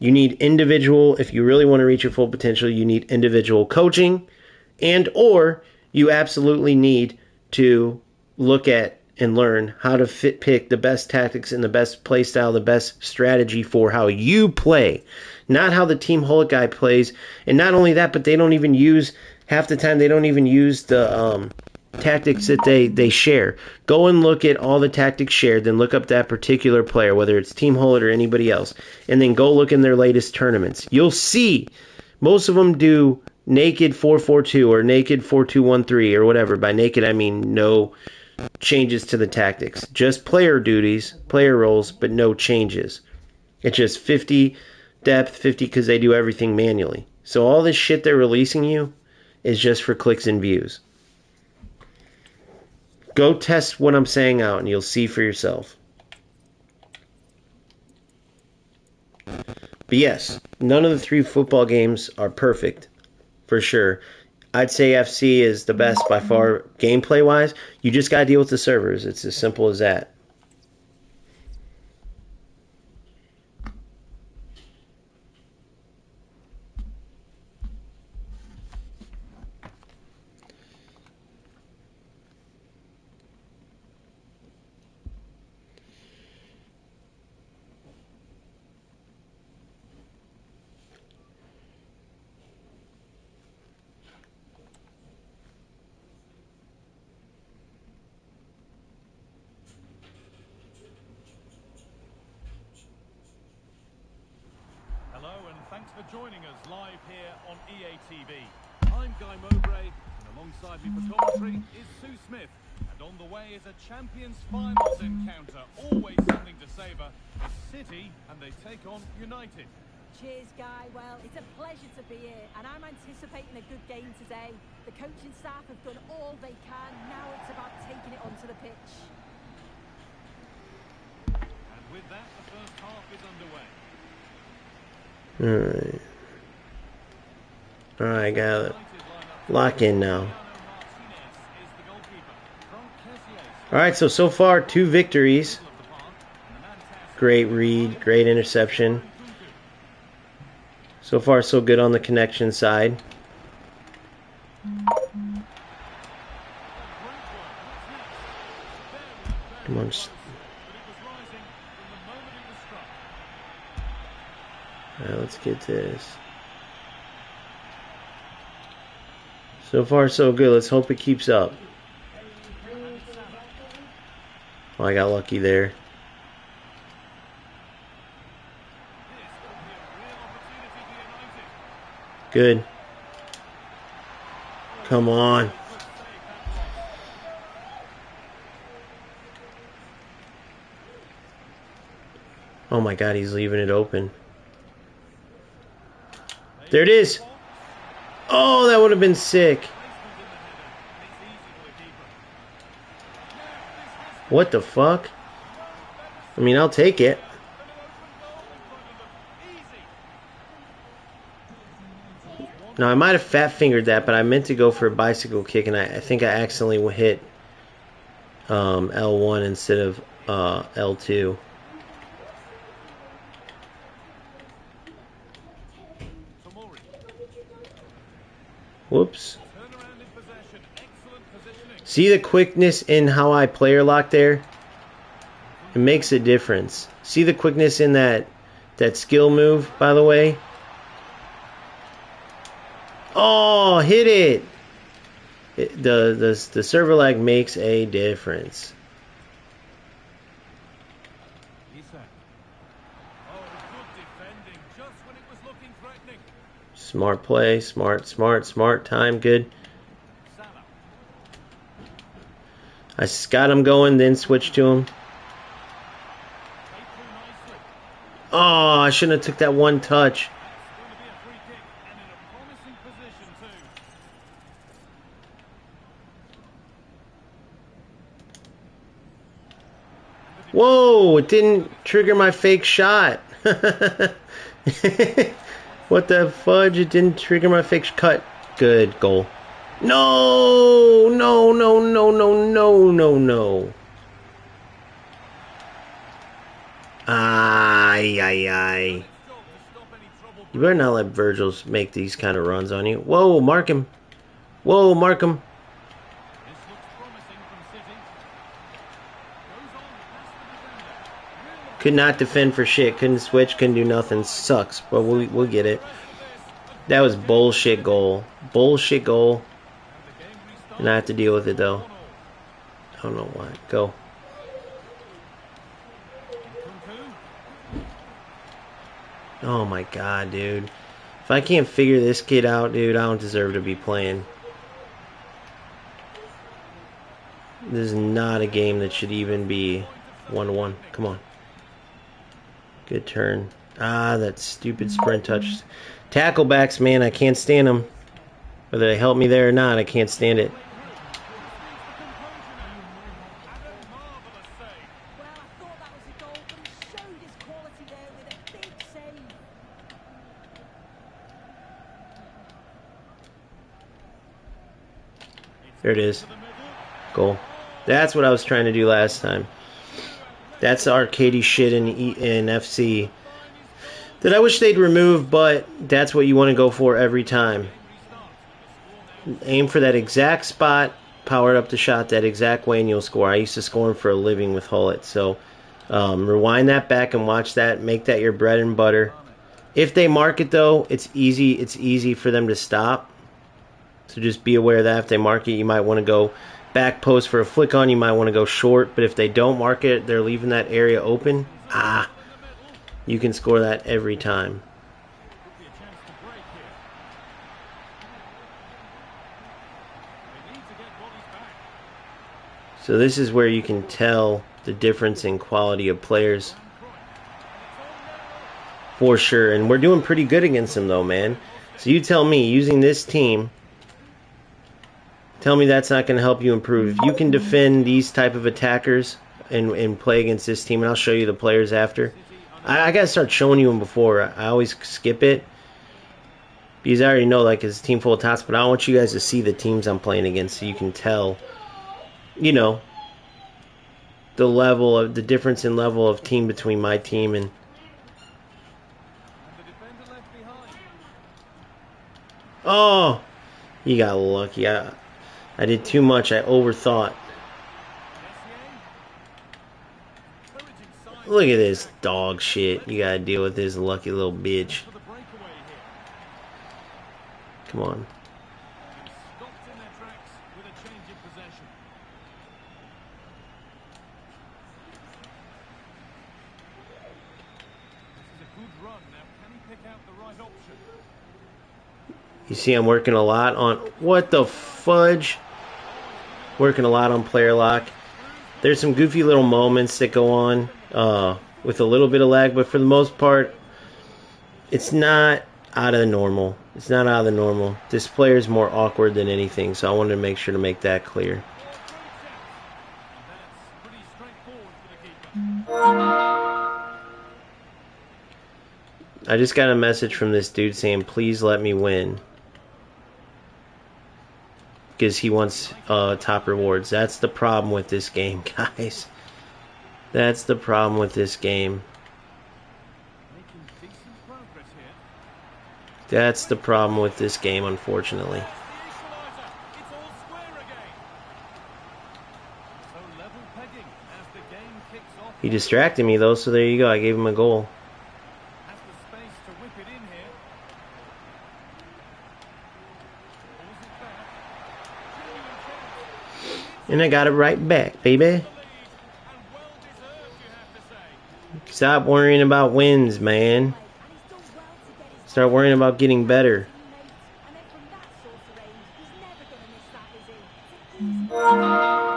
You need individual, if you really want to reach your full potential, you need individual coaching, and or you absolutely need to look at and learn how to pick the best tactics and the best play style, the best strategy for how you play, not how the Team Hullet guy plays. And not only that, but they don't even use, half the time they don't even use the tactics that they share. Go and look at all the tactics shared, then look up that particular player, whether it's Team Hullet or anybody else, and then go look in their latest tournaments. You'll see most of them do naked 4-4-2 or naked 4-2-1-3 or whatever. By naked, I mean no changes to the tactics. Just player duties, player roles, but no changes. It's just 50 depth, 50 because they do everything manually. So all this shit they're releasing you is just for clicks and views. Go test what I'm saying out and you'll see for yourself. But yes, none of the 3 football games are perfect, for sure. I'd say FC is the best by far gameplay-wise. You just got to deal with the servers. It's as simple as that. Hello and thanks for joining us live here on EA TV. I'm Guy Mowbray and alongside me for commentary is Sue Smith. And on the way is a Champions Finals encounter, always something to savour. City and they take on United. Cheers, Guy. Well, it's a pleasure to be here, and I'm anticipating a good game today. The coaching staff have done all they can. Now it's about taking it onto the pitch. And with that, the first half is underway. Alright, got it. Lock in now. Alright, so far 2 victories. Great read, great interception. So far so good on the connection side. Come on. Alright, let's get this. So far so good. Let's hope it keeps up. Oh, I got lucky there. Good. Come on. Oh my God, he's leaving it open. There it is. Oh, that would have been sick. What the fuck? I mean, I'll take it. Now, I might have fat fingered that, but I meant to go for a bicycle kick, and I think I accidentally hit L1 instead of L2. Whoops. See the quickness in how I player lock there? It makes a difference. See the quickness in that skill move, by the way? Oh, hit it! The server lag makes a difference. Smart play, smart time, good. I got him going, then switched to him. Oh, I shouldn't have took that one touch. Whoa, it didn't trigger my fake shot. What the fudge? It didn't trigger my fake cut. Good goal. No, no, no, no, no, no, no, no. Ay, ay, ay. You better not let Virgil make these kind of runs on you. Whoa, mark him. Whoa, mark him. Could not defend for shit. Couldn't switch. Couldn't do nothing. Sucks. But we'll get it. That was bullshit goal. Bullshit goal. And I have to deal with it though. I don't know why. Go. Oh my God, dude. If I can't figure this kid out, dude, I don't deserve to be playing. This is not a game that should even be 1-1. Come on. Good turn. Ah, that stupid sprint touch. Tacklebacks, man, I can't stand them. Whether they help me there or not, I can't stand it. Well, I thought that was a goal, but he showed his quality there with a big save. There it is. Goal. That's what I was trying to do last time. That's the arcadey shit in FC that I wish they'd remove, but that's what you want to go for every time. Aim for that exact spot, power up the shot that exact way, and you'll score. I used to score for a living with Hullet, so rewind that back and watch that. Make that your bread and butter. If they mark it, though, it's easy. It's easy for them to stop. So just be aware of that. If they mark it, you might want to go back post for a flick on. You might want to go short. But if they don't mark it, they're leaving that area open. You can score that every time. So this is where you can tell the difference in quality of players. For sure. And we're doing pretty good against them, though, man. So you tell me, using this team, tell me that's not going to help you improve. If you can defend these type of attackers and play against this team, and I'll show you the players after. I got to start showing you them before. I always skip it. Because I already know, like, it's a team full of tots, but I want you guys to see the teams I'm playing against so you can tell, you know, the difference in level of team between my team and... Oh! You got lucky. I did too much. I overthought. Look at this dog shit. You gotta deal with this lucky little bitch. Come on. You see I'm working a lot on... What the fudge? Working a lot on player lock. There's some goofy little moments that go on with a little bit of lag, but for the most part, it's not out of the normal. It's not out of the normal. This player is more awkward than anything, so I wanted to make sure to make that clear. I just got a message from this dude saying, please let me win. Because he wants top rewards. That's the problem with this game, guys. That's the problem with this game. That's the problem with this game, unfortunately. He distracted me, though, so there you go. I gave him a goal. And I got it right back, baby. Stop worrying about wins, man. Start worrying about getting better.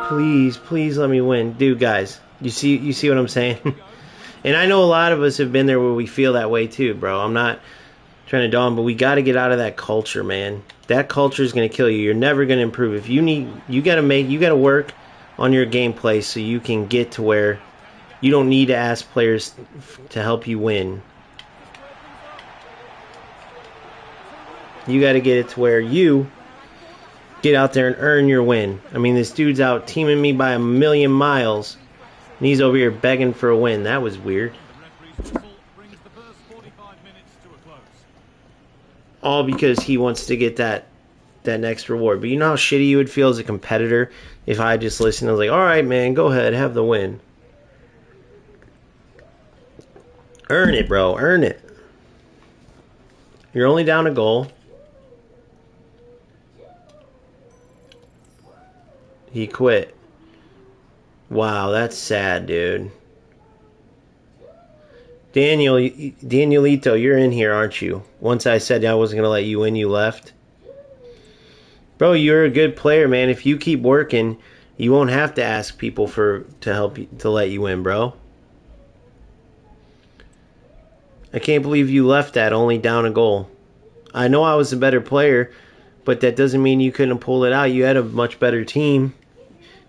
Please, please let me win. Dude, guys, you see what I'm saying? And I know a lot of us have been there where we feel that way too, bro. I'm not trying to dawn, but we got to get out of that culture, man. That culture is going to kill you. You're never going to improve. If you got to work on your gameplay so you can get to where you don't need to ask players to help you win. You got to get it to where you get out there and earn your win. I mean, this dude's out teaming me by a million miles, and he's over here begging for a win. That was weird. All because he wants to get that next reward. But you know how shitty you would feel as a competitor if I just listened and was like, alright, man, go ahead, have the win. Earn it, bro. Earn it. You're only down a goal. He quit. Wow, that's sad, dude. Danielito, you're in here, aren't you? Once I said I wasn't going to let you in, you left. Bro, you're a good player, man. If you keep working, you won't have to ask people to help you, to let you in, bro. I can't believe you left that only down a goal. I know I was a better player, but that doesn't mean you couldn't pull it out. You had a much better team,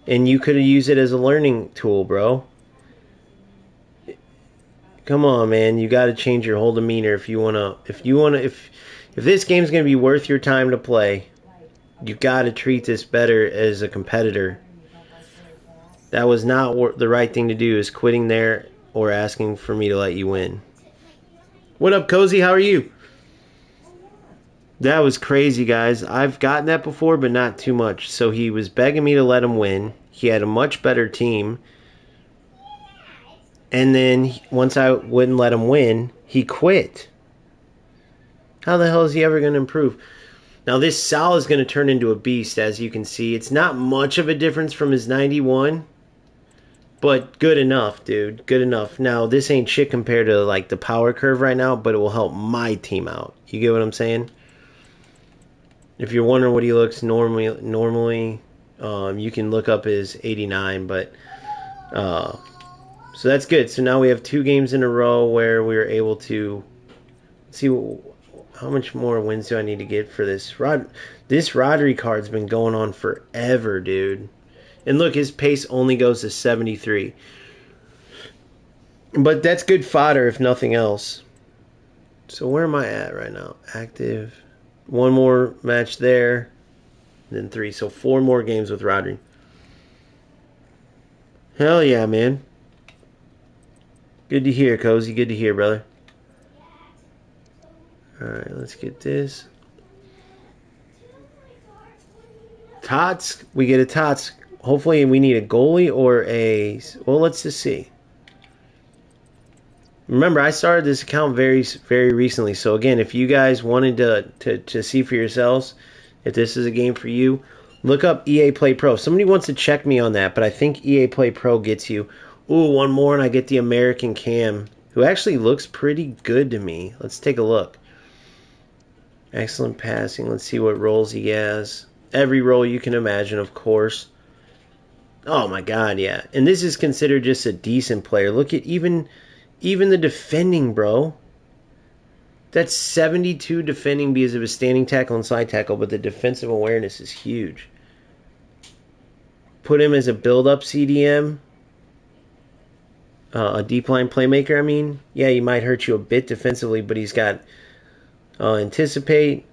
and you could have used it as a learning tool, bro. Come on, man. You got to change your whole demeanor if this game's going to be worth your time to play. You got to treat this better as a competitor. That was not the right thing to do, is quitting there or asking for me to let you win. What up, Cozy? How are you? That was crazy, guys. I've gotten that before, but not too much. So he was begging me to let him win. He had a much better team. And then once I wouldn't let him win, he quit. How the hell is he ever going to improve? Now this Sal is going to turn into a beast, as you can see. It's not much of a difference from his 91. But good enough, dude. Good enough. Now, this ain't shit compared to, like, the power curve right now, but it will help my team out. You get what I'm saying? If you're wondering what he looks normally, you can look up his 89, but... so that's good. So now we have 2 games in a row where we're able to... See, how much more wins do I need to get for this? This Rodri card's been going on forever, dude. And look, his pace only goes to 73. But that's good fodder, if nothing else. So where am I at right now? Active. 1 more match there. Then 3. So 4 more games with Rodri. Hell yeah, man. Good to hear, Cozy. Good to hear, brother. Alright, let's get this. Tots. We get a Tots. Hopefully we need a goalie or a... Well, let's just see. Remember, I started this account very, very recently. So, again, if you guys wanted to see for yourselves, if this is a game for you, look up EA Play Pro. Somebody wants to check me on that, but I think EA Play Pro gets you... Ooh, 1 more and I get the American Cam, who actually looks pretty good to me. Let's take a look. Excellent passing. Let's see what roles he has. Every role you can imagine, of course. Oh my god, yeah. And this is considered just a decent player. Look at even the defending, bro. That's 72 defending because of his standing tackle and side tackle, but the defensive awareness is huge. Put him as a build-up CDM. A deep line playmaker, I mean. Yeah, he might hurt you a bit defensively, but he's got anticipate,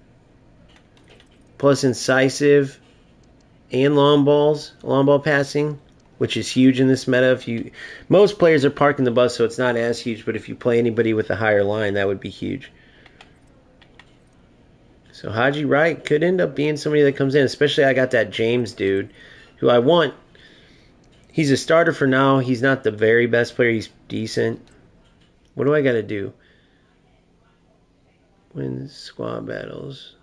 plus incisive, and long ball passing, which is huge in this meta. Most players are parking the bus, so it's not as huge, but if you play anybody with a higher line, that would be huge. So Haji Wright could end up being somebody that comes in, especially I got that James dude, who I want. He's a starter for now. He's not the very best player. He's decent. What do I got to do? Win squad battles.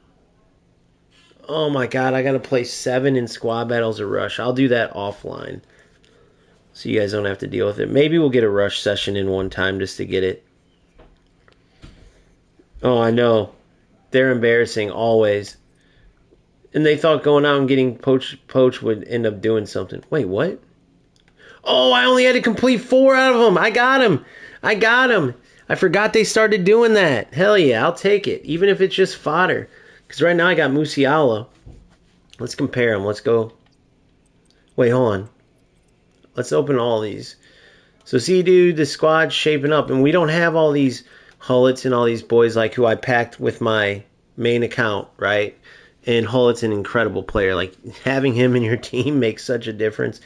Oh my god, I gotta play 7 in squad battles or rush. I'll do that offline, so you guys don't have to deal with it. Maybe we'll get a rush session in one time just to get it. Oh, I know. They're embarrassing, always. And they thought going out and getting poach would end up doing something. Wait, what? Oh, I only had to complete 4 out of them. I got him. I forgot they started doing that. Hell yeah, I'll take it. Even if it's just fodder. Because right now I got Musiala. Let's compare them. Let's go. Wait, hold on. Let's open all these. So see, dude, the squad's shaping up. And we don't have all these Hullets and all these boys like who I packed with my main account, right? And Hullet's an incredible player. Like, having him in your team makes such a difference.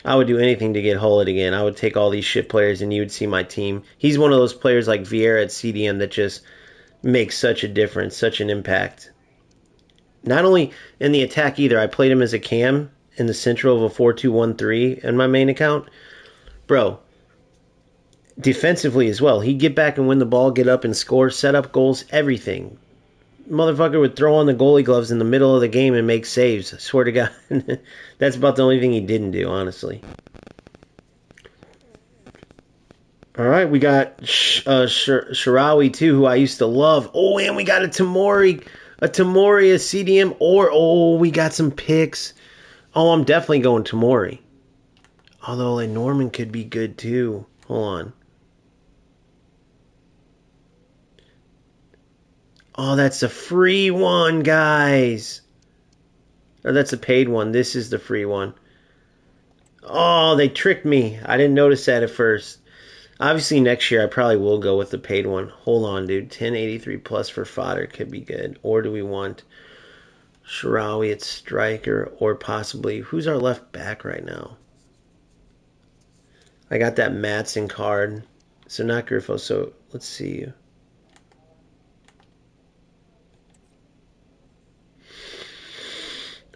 I would do anything to get Hullet again. I would take all these shit players and you would see my team. He's one of those players like Vieira at CDM that just makes such a difference, such an impact. Not only in the attack either. I played him as a cam in the central of a 4-2-1-3 in my main account. Bro, defensively as well. He'd get back and win the ball, get up and score, set up goals, everything. Motherfucker would throw on the goalie gloves in the middle of the game and make saves. I swear to God. That's about the only thing he didn't do, honestly. All right, we got Sharawi too, who I used to love. Oh, and we got a Tamori, a CDM, or we got some picks. Oh, I'm definitely going Tamori. Although like Norman could be good too. Hold on. Oh, that's a free one, guys. Or that's a paid one. This is the free one. Oh, they tricked me. I didn't notice that at first. Obviously, next year I probably will go with the paid one. Hold on, dude. 1083 plus for fodder could be good. Or do we want Sharawi at striker? Or possibly, who's our left back right now? I got that Matson card. So not Griffo. So let's see.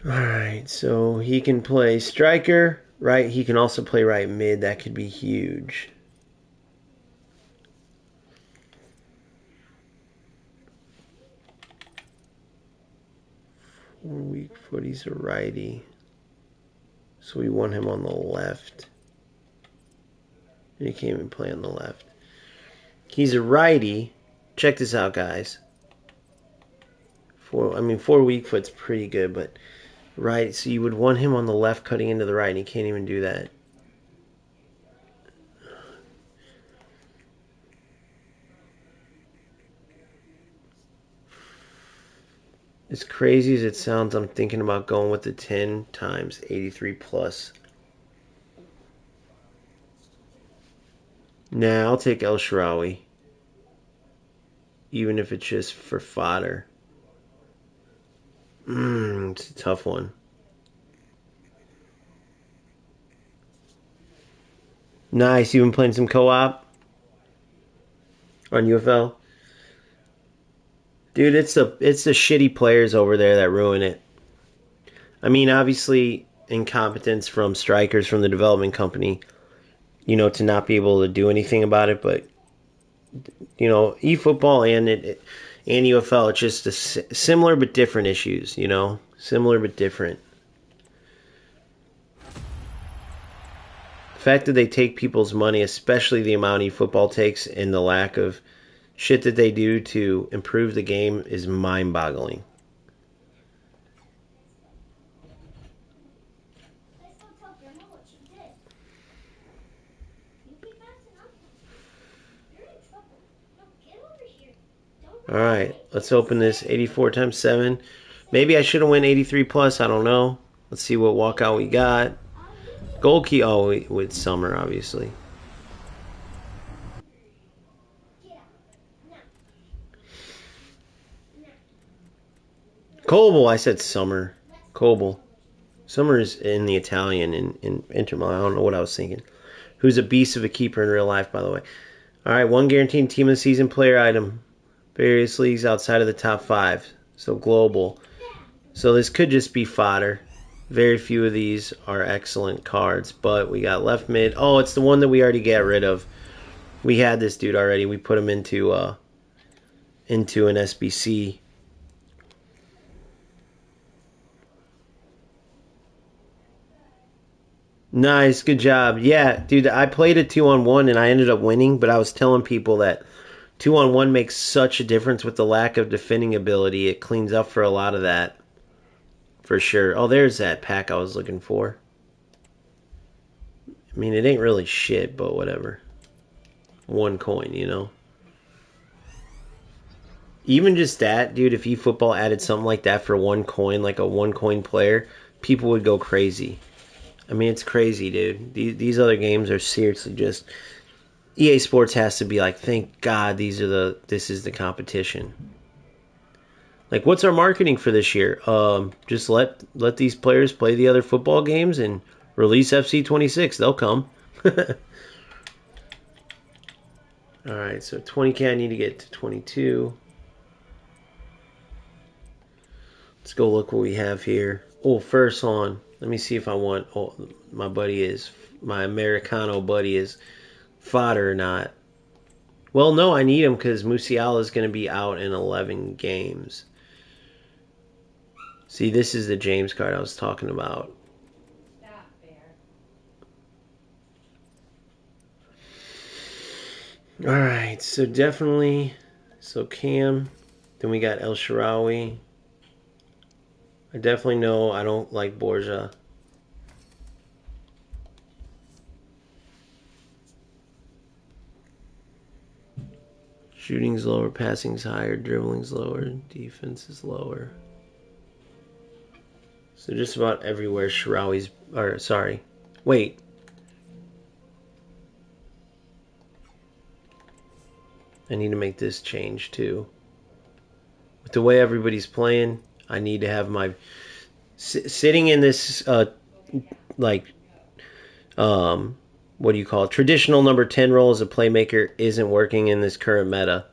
Alright, so he can play striker, right? He can also play right mid. That could be huge. Weak foot, he's a righty. So we want him on the left. And he can't even play on the left. He's a righty. Check this out, guys. Four weak foot's pretty good, but right, so you would want him on the left cutting into the right, and he can't even do that. As crazy as it sounds, I'm thinking about going with the 10 times 83 plus. Nah, I'll take El Shaarawy. Even if it's just for fodder. It's a tough one. Nice, you been playing some co-op on UFL? Dude, it's the shitty players over there that ruin it. I mean, obviously, incompetence from strikers from the development company, to not be able to do anything about it. But, eFootball and UFL, it's just similar but different issues, Similar but different. The fact that they take people's money, especially the amount eFootball takes, and the lack of shit that they do to improve the game is mind-boggling. Alright, let's open this 84 times 7. Maybe I should have went 83 plus, I don't know. Let's see what walkout we got. Gold key, with Summer, obviously. Coble, I said Summer. Coble. Summer is in the Italian in Inter Milan. I don't know what I was thinking. Who's a beast of a keeper in real life, by the way. Alright, one guaranteed team of the season player item. Various leagues outside of the top 5. So global. So this could just be fodder. Very few of these are excellent cards. But we got left mid. Oh, it's the one that we already got rid of. We had this dude already. We put him into an SBC. Nice, good job. Yeah, dude, I played a 2-on-1 and I ended up winning, but I was telling people that 2-on-1 makes such a difference with the lack of defending ability. It cleans up for a lot of that. For sure. Oh, there's that pack I was looking for. I mean, it ain't really shit, but whatever. 1 coin, Even just that, dude, if eFootball added something like that for 1 coin, like a 1 coin player, people would go crazy. I mean, it's crazy, dude. These other games are seriously just... EA Sports has to be like, thank God this is the competition. Like, what's our marketing for this year? Just let these players play the other football games and release FC26. They'll come. Alright, so 20k, I need to get to 22. Let's go look what we have here. Oh, first on. Let me see if I want... Oh, my Americano buddy is fodder or not. Well, no, I need him because Musiala is going to be out in 11 games. See, this is the James card I was talking about. Not fair. All right, so definitely, so Cam, then we got El Shaarawy. I definitely know I don't like Borja. Shooting's lower, passing's higher, dribbling's lower, defense is lower. So just about everywhere Shaarawy's, or sorry, wait. I need to make this change too. With the way everybody's playing, I need to have my sitting in this like what do you call it? Traditional number 10 role as a playmaker isn't working in this current meta.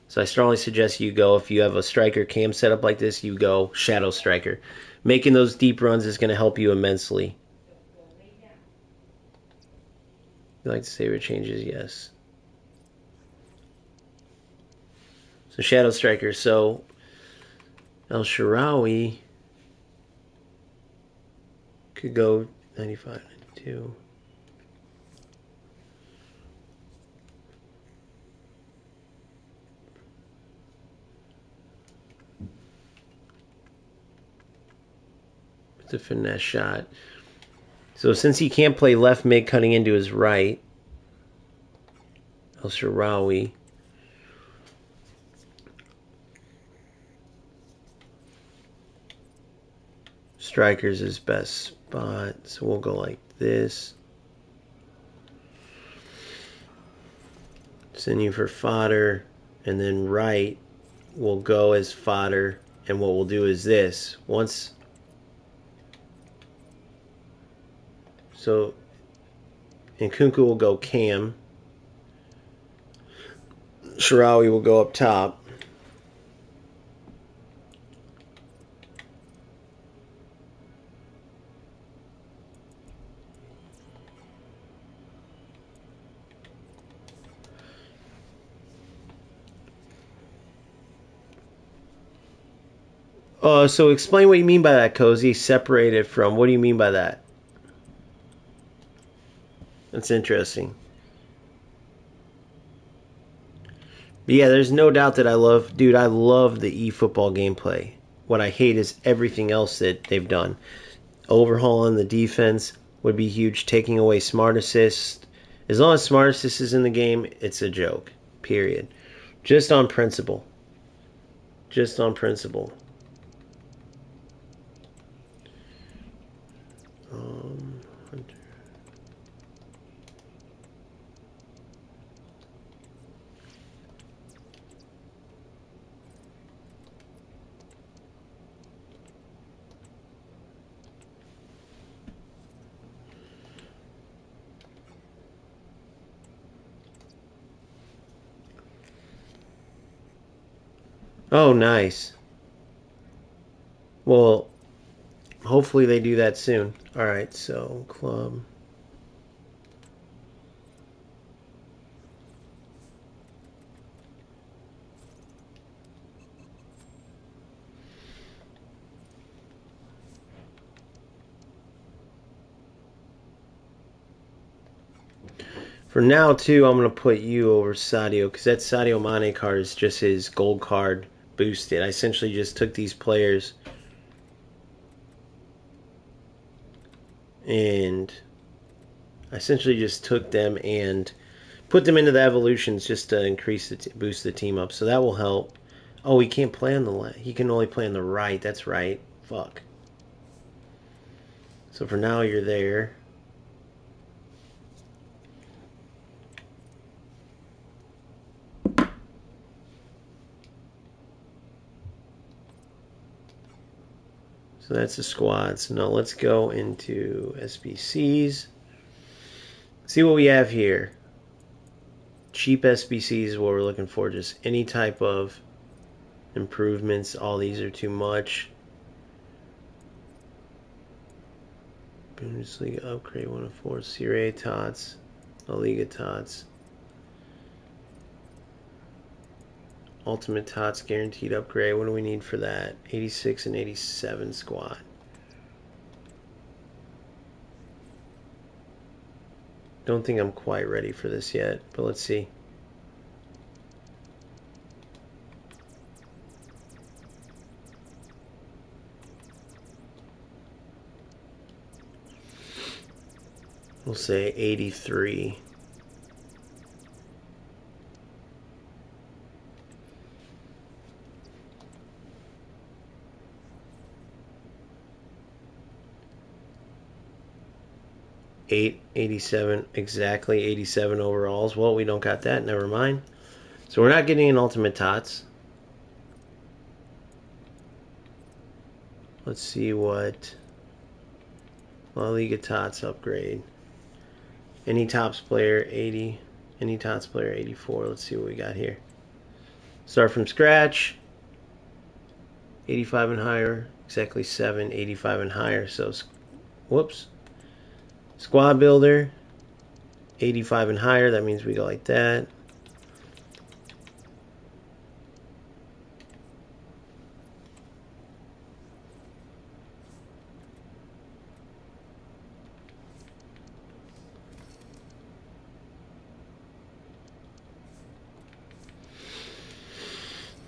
So I strongly suggest you go, if you have a striker cam setup like this, you go shadow striker. Making those deep runs is going to help you immensely. You like to save your changes? Yes. So shadow striker. So El Shaarawy could go 95, 92. It's a finesse shot. So since he can't play left mid cutting into his right, El Shaarawy, striker's his best spot. So we'll go like this. Send you for fodder, and then right will go as fodder. And what we'll do is this. Once, so Nkunku will go cam. Shaarawy will go up top. So explain what you mean by that, Cozy. Separated from. What do you mean by that? That's interesting. But yeah, there's no doubt that I love the eFootball gameplay. What I hate is everything else that they've done. Overhauling the defense would be huge. Taking away smart assist. As long as smart assist is in the game, it's a joke. Period. Just on principle. Just on principle. Oh, nice. Well, hopefully they do that soon. All right, so club. For now, too, I'm going to put you over Sadio because that Sadio Mane card is just his gold card boosted. I essentially just took these players and I essentially just took them and put them into the evolutions just to increase boost the team up. So that will help. Oh, he can't play on the left. He can only play on the right. That's right. Fuck. So for now, you're there. So that's the squad. So now let's go into SBCs. See what we have here. Cheap SBCs is what we're looking for. Just any type of improvements. All these are too much. Bundesliga upgrade 104. Serie A Tots. La Liga Tots. Ultimate Tots guaranteed upgrade. What do we need for that? 86 and 87 squad. Don't think I'm quite ready for this yet, but let's see. We'll say 83. Eight, 87, exactly 87 overalls. Well, we don't got that. Never mind. So we're not getting an ultimate tots. Let's see what La Liga tots upgrade. Any tops player 80. Any tots player 84. Let's see what we got here. Start from scratch. 85 and higher. Exactly 7. 85 and higher. So, whoops. Squad builder. 85 and higher. That means we go like that.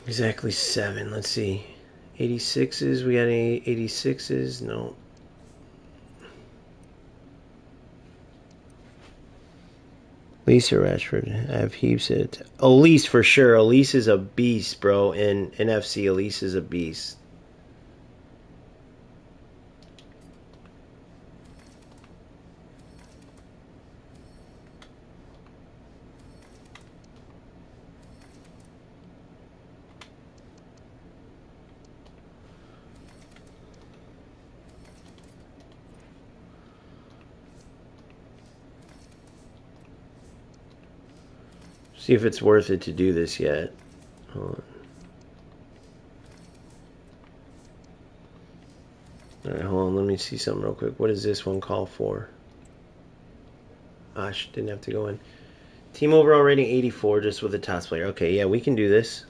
Exactly 7. Let's see. 86s. We got any 86s? No. Elise or Rashford? I have heaps of it. Elise for sure. Elise is a beast, bro. In FC, Elise is a beast. See if it's worth it to do this yet. Hold on. Alright, hold on. Let me see something real quick. What does this one call for? Gosh, didn't have to go in. Team overall rating 84 just with a TOTS player. Okay, yeah, we can do this.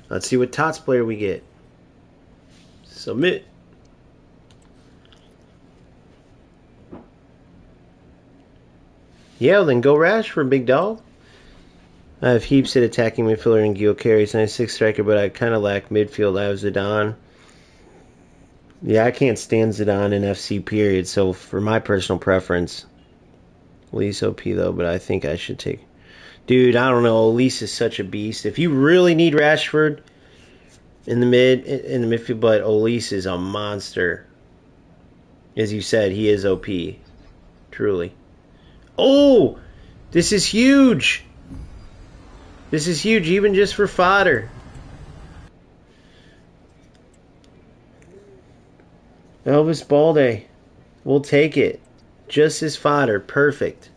Let's see what TOTS player we get. Submit. Yeah, then go Rashford, big dog. I have heaps at attacking midfielder and Gio carries. 96 striker, but I kind of lack midfield. I have Zidane. Yeah, I can't stand Zidane in FC, period. So for my personal preference, Elise OP though, but I think I should take... Dude, I don't know. Elise is such a beast. If you really need Rashford in the midfield, but Elise is a monster. As you said, he is OP. Truly. Oh, this is huge. This is huge, even just for fodder. Elvis Balde. We'll take it. Just as fodder. Perfect.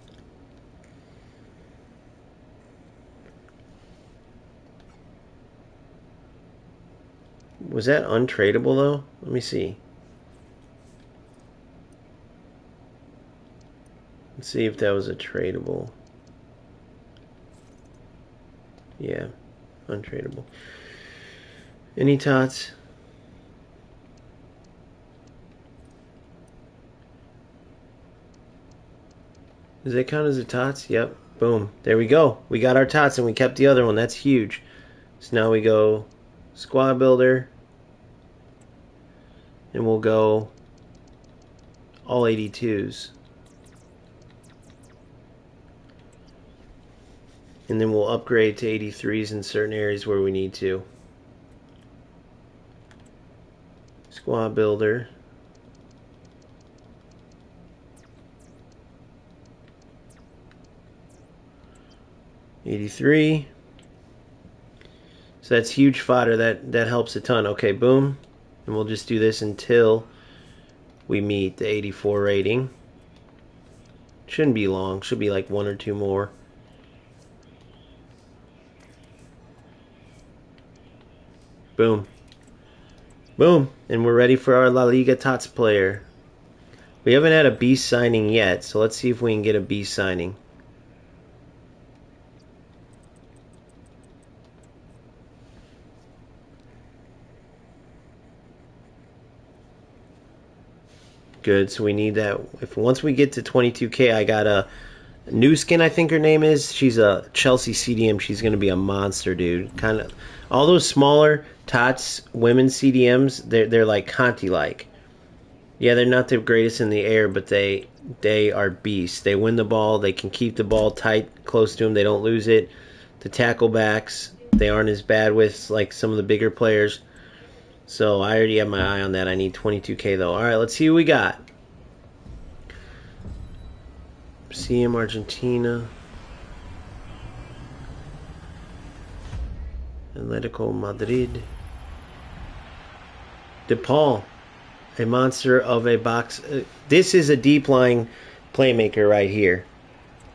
Was that untradeable, though? Let me see. Let's see if that was a tradable. Yeah, untradeable. Any tots? Does that count as a tots? Yep. Boom. There we go. We got our tots and we kept the other one. That's huge. So now we go squad builder. And we'll go all 82s. And then we'll upgrade to 83s in certain areas where we need to. Squad builder. '83. So that's huge fodder. That helps a ton. Okay, boom. And we'll just do this until we meet the 84 rating. Shouldn't be long. Should be like 1 or 2 more. Boom. Boom. And we're ready for our La Liga TOTS player. We haven't had a beast signing yet, so let's see if we can get a beast signing. Good, so we need that. If once we get to 22K, I got a new skin, I think her name is. She's a Chelsea CDM. She's going to be a monster, dude. Kind of all those smaller TOTS women's CDMs, they're like Conti-like. Yeah, they're not the greatest in the air, but they are beasts. They win the ball. They can keep the ball tight, close to them. They don't lose it. The tackle backs, they aren't as bad with like some of the bigger players. So I already have my eye on that. I need 22K though. All right, let's see who we got. CM Argentina. Atletico Madrid. DePaul. A monster of a box. This is a deep line playmaker right here.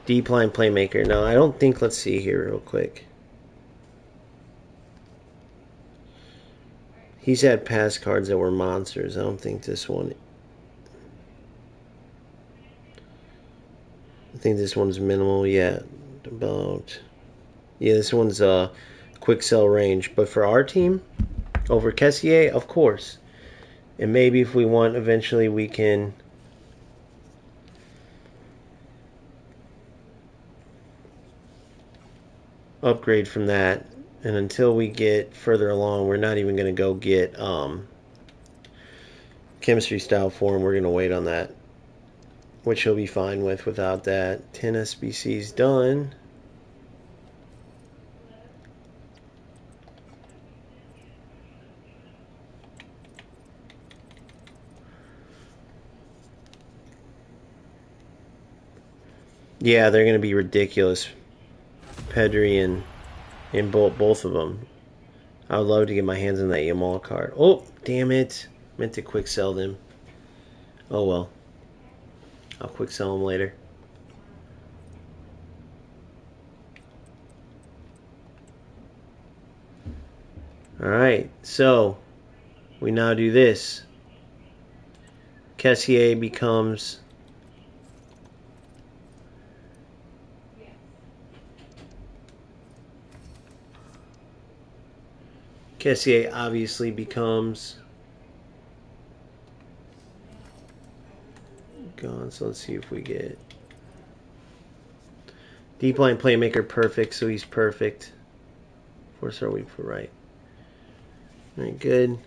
Deep line playmaker. Now, I don't think, let's see here real quick. He's had pass cards that were monsters. I don't think this one. I think this one's minimal. Yeah, about. Yeah, this one's quick sell range. But for our team, over Kessier, of course. And maybe if we want, eventually we can upgrade from that. And until we get further along, we're not even going to go get chemistry style form. We're going to wait on that, which he'll be fine with without that. 10 SBCs done. Yeah, they're going to be ridiculous. Pedri and both of them. I would love to get my hands on that Yamal card. Oh, damn it. Meant to quick sell them. Oh, well. I'll quick sell them later. Alright, so we now do this. Kessier becomes... Kessier obviously becomes gone, so let's see if we get deep line playmaker perfect, so he's perfect. 4-star weak for right. Alright, good.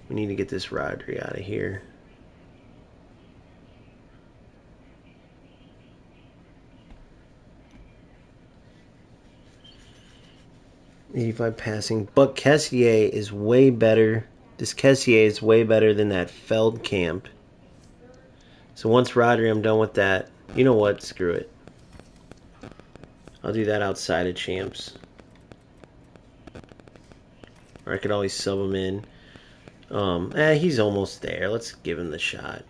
We need to get this Rodri out of here. '85 passing, but Kessier is way better. This Kessier is way better than that Feldkamp. So once Rodri, I'm done with that. You know what? Screw it. I'll do that outside of champs. Or I could always sub him in. He's almost there. Let's give him the shot.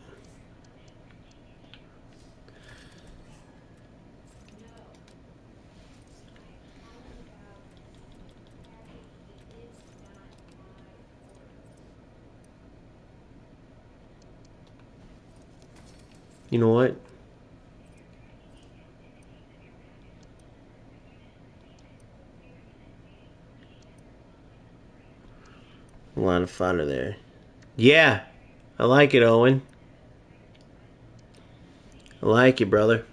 You know what? A lot of fodder there. Yeah, I like it, Owen. I like it, brother.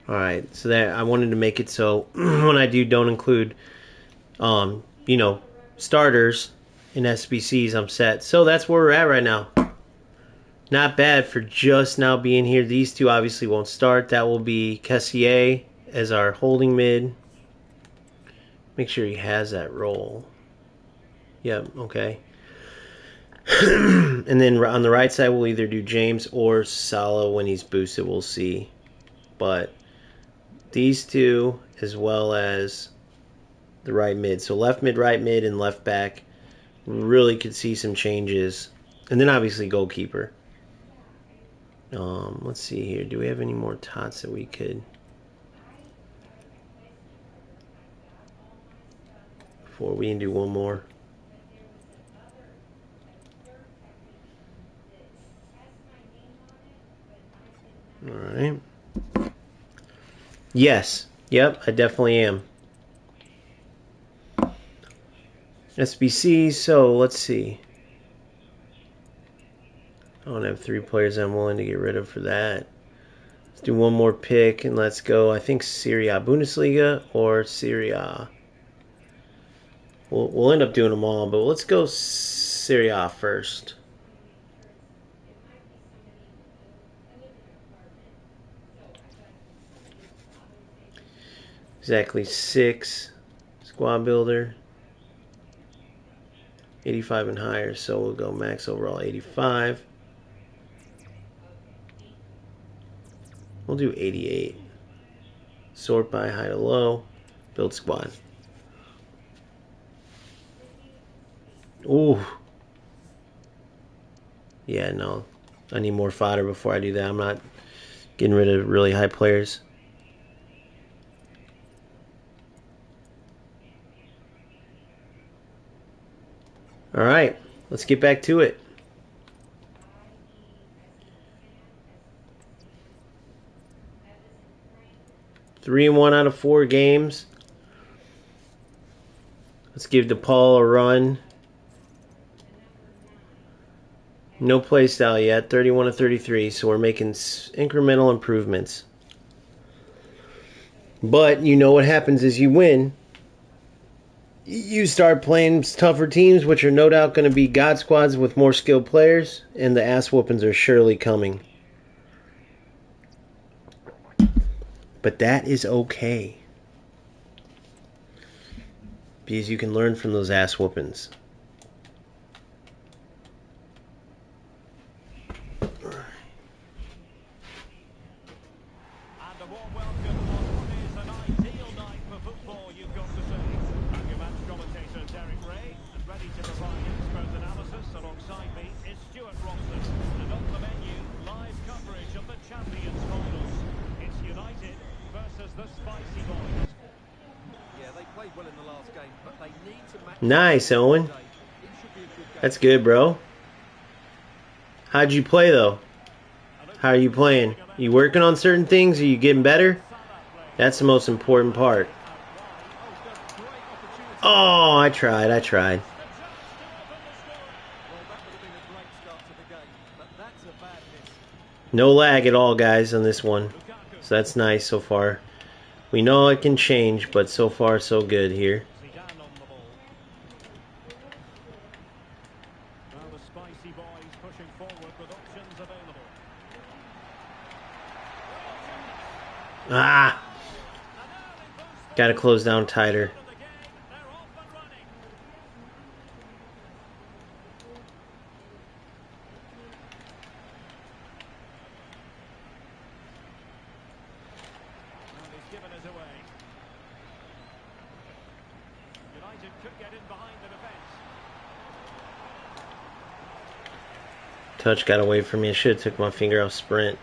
Alright, so that I wanted to make it so when I don't include, you know, starters in SBCs, I'm set. So that's where we're at right now. Not bad for just now being here. These two obviously won't start. That will be Kessier as our holding mid. Make sure he has that role. Yep, okay. And then on the right side, we'll either do James or Salah when he's boosted. We'll see. But these two, as well as the right mid. So left mid, right mid, and left back. Really could see some changes. And then obviously goalkeeper. Let's see here. Do we have any more tots that we could... Before we can do one more. Alright. Yes. Yep, I definitely am. SBC, so let's see. I don't have 3 players I'm willing to get rid of for that. Let's do one more pick and let's go. I think Serie A, Bundesliga or Serie A. We'll end up doing them all, but let's go Serie A first. Exactly 6. Squad builder. 85 and higher, so we'll go max overall 85. We'll do 88. Sort by high to low. Build squad. Ooh. Yeah, no. I need more fodder before I do that. I'm not getting rid of really high players. Alright, let's get back to it. Three and 1 out of 4 games. Let's give DePaul a run. No play style yet, 31 to 33, so we're making incremental improvements. But you know what happens is you win. You start playing tougher teams, which are no doubt going to be God squads with more skilled players, and the ass whoopings are surely coming. But that is okay, because you can learn from those ass whoopings. Nice, Owen. That's good, bro. How'd you play, though? How are you playing? You working on certain things? Are you getting better? That's the most important part. Oh, I tried. No lag at all, guys, on this one. So that's nice so far. We know it can change, but so far so good here. Ah! Gotta close down tighter. Touch got away from me. I should have took my finger off sprint.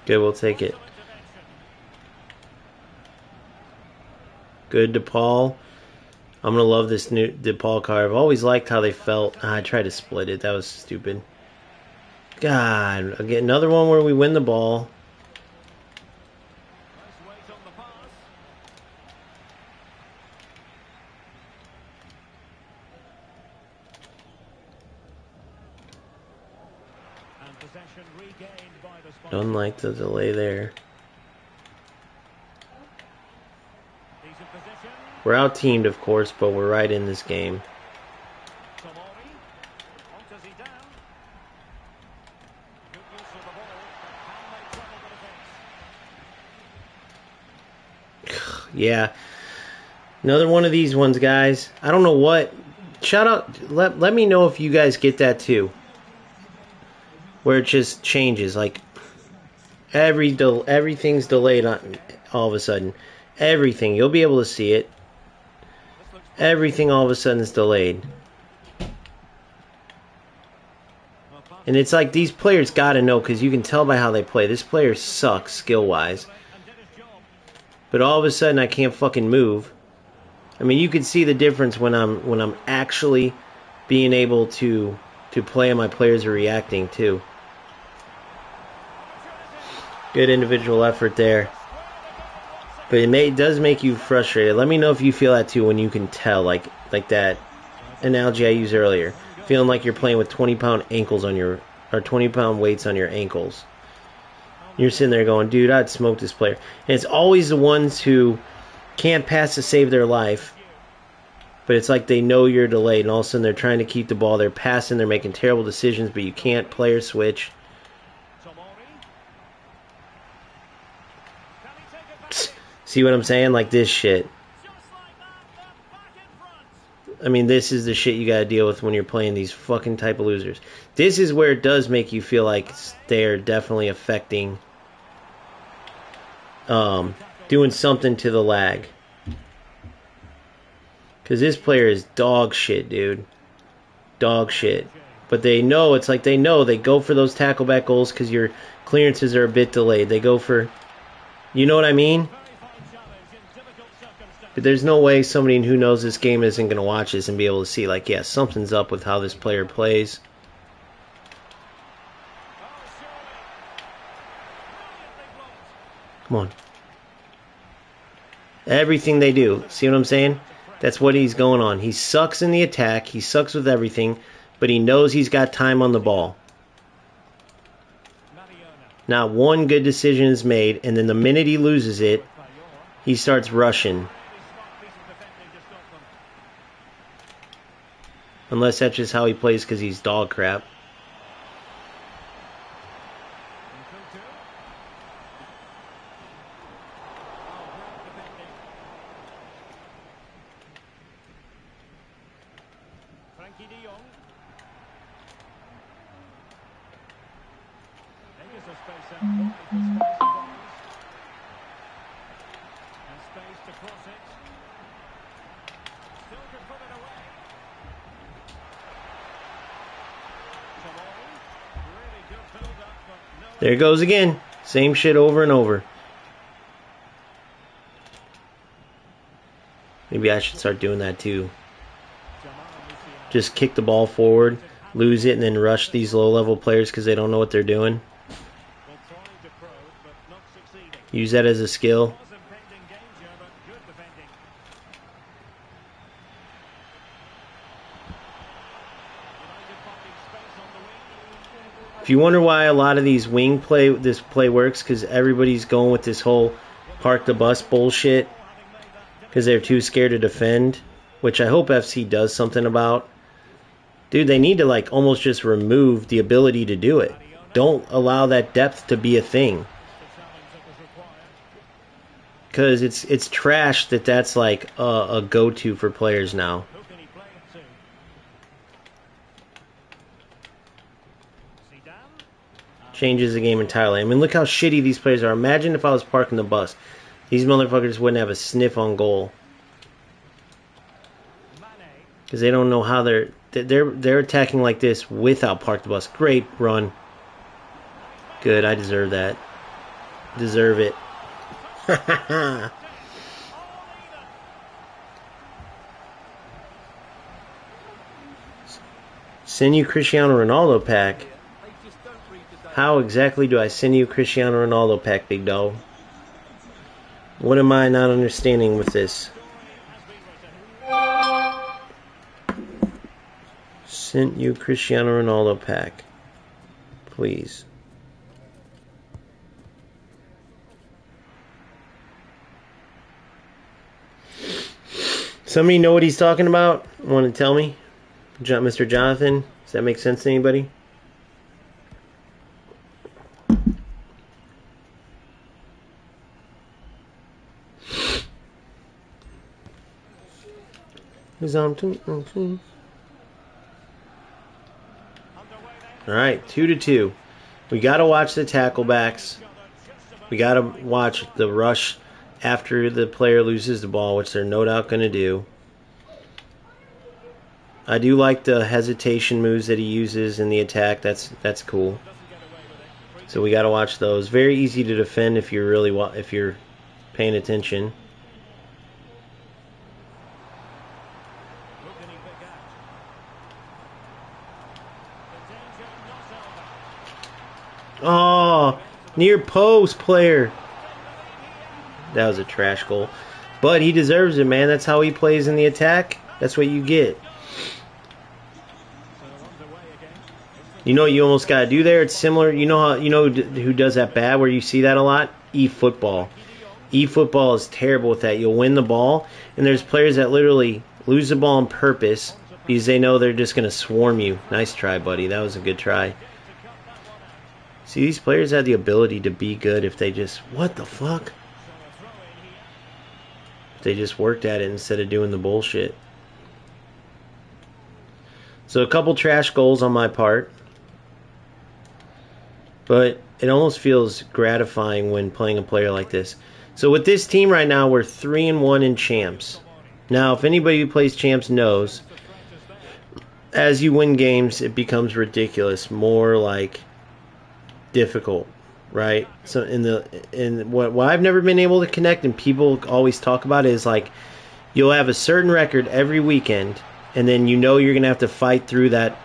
Good, we'll take it. Good DePaul. I'm gonna love this new DePaul card. I've always liked how they felt. I tried to split it. That was stupid. God, I'll get another one where we win the ball. Don't like the delay there. We're out-teamed, of course, but we're right in this game. Yeah. Another one of these ones, guys. I don't know what. Shout out. Let me know if you guys get that too. Where it just changes. Like, everything's delayed on all of a sudden. Everything. You'll be able to see it. Everything all of a sudden is delayed. And it's like these players gotta know, because you can tell by how they play. This player sucks skill-wise. But all of a sudden I can't fucking move. I mean, you can see the difference when I'm actually being able to play and my players are reacting too. Good individual effort there. But it does make you frustrated. Let me know if you feel that too when you can tell, like that analogy I used earlier. Feeling like you're playing with 20-pound ankles on your, or 20-pound weights on your ankles. You're sitting there going, dude, I'd smoke this player. And it's always the ones who can't pass to save their life. But it's like they know you're delayed, and all of a sudden they're trying to keep the ball. They're passing, they're making terrible decisions, but you can't player switch. See what I'm saying? Like this shit. I mean, this is the shit you gotta deal with when you're playing these fucking type of losers. This is where it does make you feel like they're definitely affecting, doing something to the lag. Because this player is dog shit, dude. Dog shit. But they know, it's like they know. They go for those tackle back goals because your clearances are a bit delayed. They go for, you know what I mean? But there's no way somebody who knows this game isn't going to watch this and be able to see, like, yeah, something's up with how this player plays. Come on. Everything they do. See what I'm saying? That's what he's going on. He sucks in the attack. He sucks with everything. But he knows he's got time on the ball. Not one good decision is made. And then the minute he loses it, he starts rushing. Unless that's just how he plays because he's dog crap. There it goes again. Same shit over and over. Maybe I should start doing that too. Just kick the ball forward, lose it, and then rush these low-level players because they don't know what they're doing. Use that as a skill. If you wonder why a lot of these wing play, this play works, because everybody's going with this whole park the bus bullshit, because they're too scared to defend, which I hope FC does something about. Dude, they need to like almost just remove the ability to do it. Don't allow that depth to be a thing. Because it's trash that that's like a go-to for players now. Changes the game entirely. I mean, look how shitty these players are. Imagine if I was parking the bus. These motherfuckers wouldn't have a sniff on goal. Because they don't know how they're attacking like this without park the bus. Great run. Good, I deserve that. Deserve it. Send you Cristiano Ronaldo pack. How exactly do I send you Cristiano Ronaldo pack, big dog? What am I not understanding with this? Sent you Cristiano Ronaldo pack. Please. Somebody know what he's talking about? Want to tell me? Mr. Jonathan? Does that make sense to anybody? Alright, 2-2. We gotta watch the tackle backs. We gotta watch the rush after the player loses the ball, which they're no doubt gonna do. I do like the hesitation moves that he uses in the attack. That's cool. So we gotta watch those. Very easy to defend if you're if you're paying attention. Oh, near post player. That was a trash goal. But he deserves it, man. That's how he plays in the attack. That's what you get. You know what you almost got to do there? It's similar. You know how who does that bad where you see that a lot? eFootball. eFootball is terrible with that. You'll win the ball, and there's players that literally lose the ball on purpose because they know they're just going to swarm you. Nice try, buddy. That was a good try. See, these players have the ability to be good if they just... What the fuck? If they just worked at it instead of doing the bullshit. So a couple trash goals on my part. But it almost feels gratifying when playing a player like this. So with this team right now, we're 3-1 in champs. Now, if anybody who plays champs knows, as you win games, it becomes ridiculous. More like difficult, right? So what I've never been able to connect, and people always talk about, is like you'll have a certain record every weekend, and then you know you're gonna have to fight through that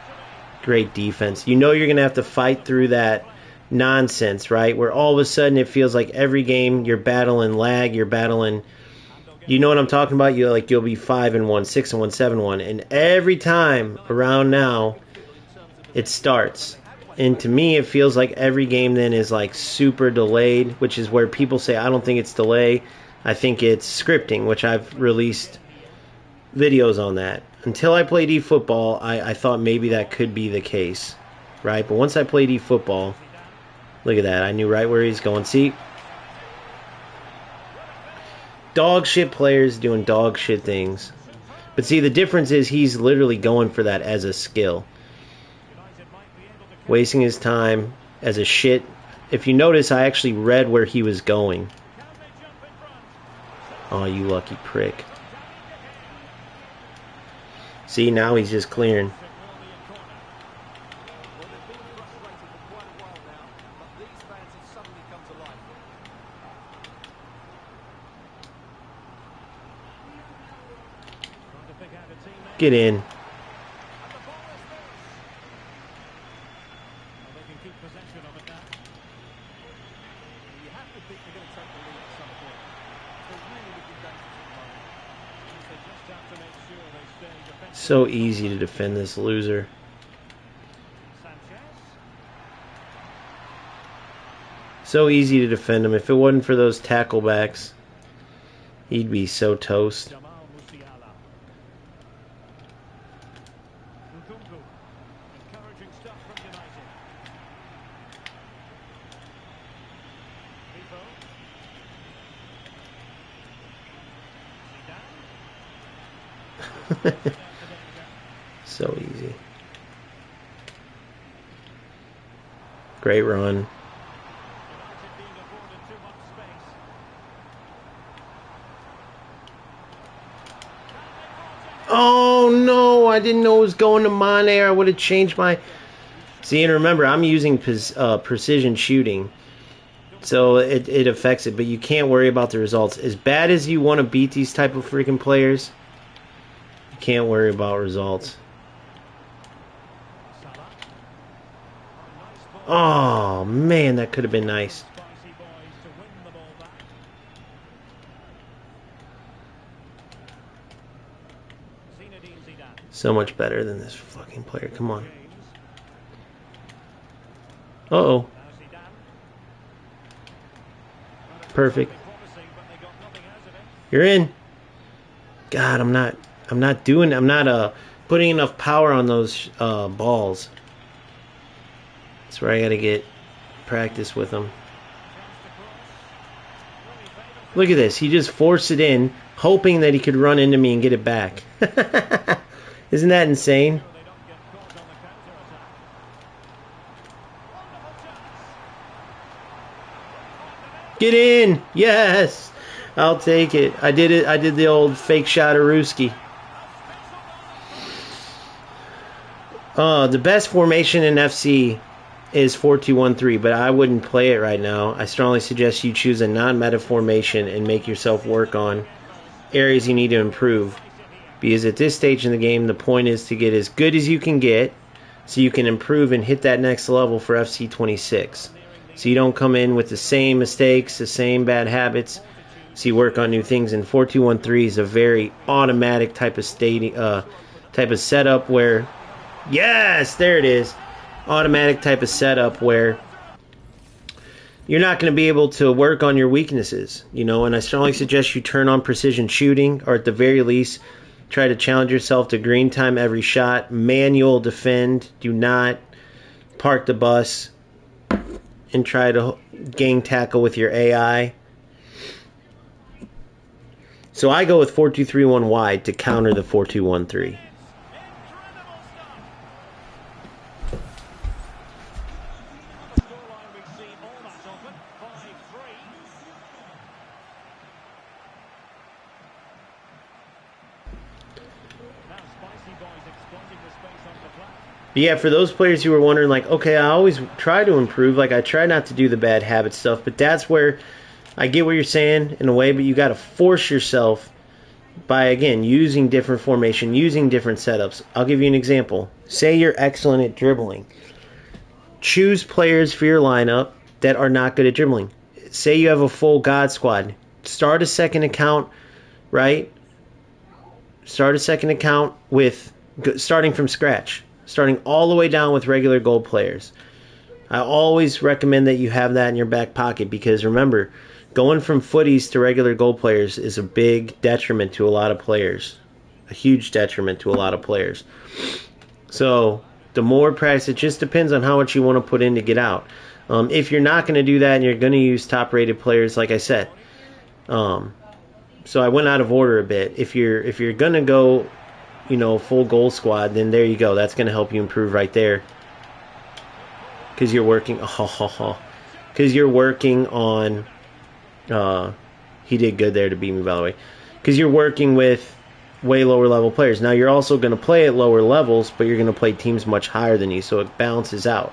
great defense. You know you're gonna have to fight through that nonsense, right? Where all of a sudden it feels like every game you're battling lag, you're battling. You know what I'm talking about? You'll be 5-1, 6-1, 7-1, and every time around now it starts. And to me, it feels like every game then is like super delayed, which is where people say, I don't think it's delay. I think it's scripting, which I've released videos on that. Until I played eFootball, I thought maybe that could be the case, right? But once I played eFootball, look at that. I knew right where he's going. See? Dog shit players doing dog shit things. But see, the difference is he's literally going for that as a skill. Wasting his time as a shit. If you notice, I actually read where he was going. Oh, you lucky prick. See, now he's just clearing. Get in. So easy to defend this loser. So easy to defend him. If it wasn't for those tacklebacks, he'd be so toast. So easy. Great run. Oh no, I didn't know it was going to Mane. I would have changed my... See, and remember, I'm using precision shooting. So it affects it, but you can't worry about the results. As bad as you want to beat these type of freaking players, you can't worry about results. Oh, man, that could have been nice. So much better than this fucking player. Come on. Uh-oh. Perfect. You're in. God, I'm not putting enough power on those balls. That's where I gotta get practice with them. Look at this. He just forced it in, hoping that he could run into me and get it back. Isn't that insane? Get in! Yes! I'll take it. I did it. I did the old fake shot of Ruski. The best formation in FC is 4-2-1-3, but I wouldn't play it right now. I strongly suggest you choose a non-meta formation and make yourself work on areas you need to improve. Because at this stage in the game, the point is to get as good as you can get so you can improve and hit that next level for FC26. So you don't come in with the same mistakes, the same bad habits. So you work on new things. And 4-2-1-3 is a very automatic type of setup where, yes, there it is. automatic type of setup where you're not going to be able to work on your weaknesses, and I strongly suggest you turn on precision shooting, or at the very least, try to challenge yourself to green time every shot, manual defend, do not park the bus and try to gang tackle with your AI. So I go with 4-2-3-1 wide to counter the 4-2-1-3. But yeah, for those players who were wondering, like, okay, I always try to improve. Like, I try not to do the bad habit stuff. But that's where I get what you're saying in a way, but you got to force yourself by, again, using different formation, using different setups. I'll give you an example. Say you're excellent at dribbling. Choose players for your lineup that are not good at dribbling. Say you have a full God squad. Start a second account, right? Start a second account with starting from scratch. Starting all the way down with regular gold players. I always recommend that you have that in your back pocket because remember, going from footies to regular gold players is a big detriment to a lot of players. A huge detriment to a lot of players. So the more practice, it just depends on how much you want to put in to get out. If you're not going to do that and you're going to use top-rated players, like I said, so I went out of order a bit. If you're going to go full goal squad, then there you go. That's going to help you improve right there. Because you're working, because you're working on, he did good there to beat me, by the way. Because you're working with way lower level players. Now you're also going to play at lower levels, but you're going to play teams much higher than you, so it balances out.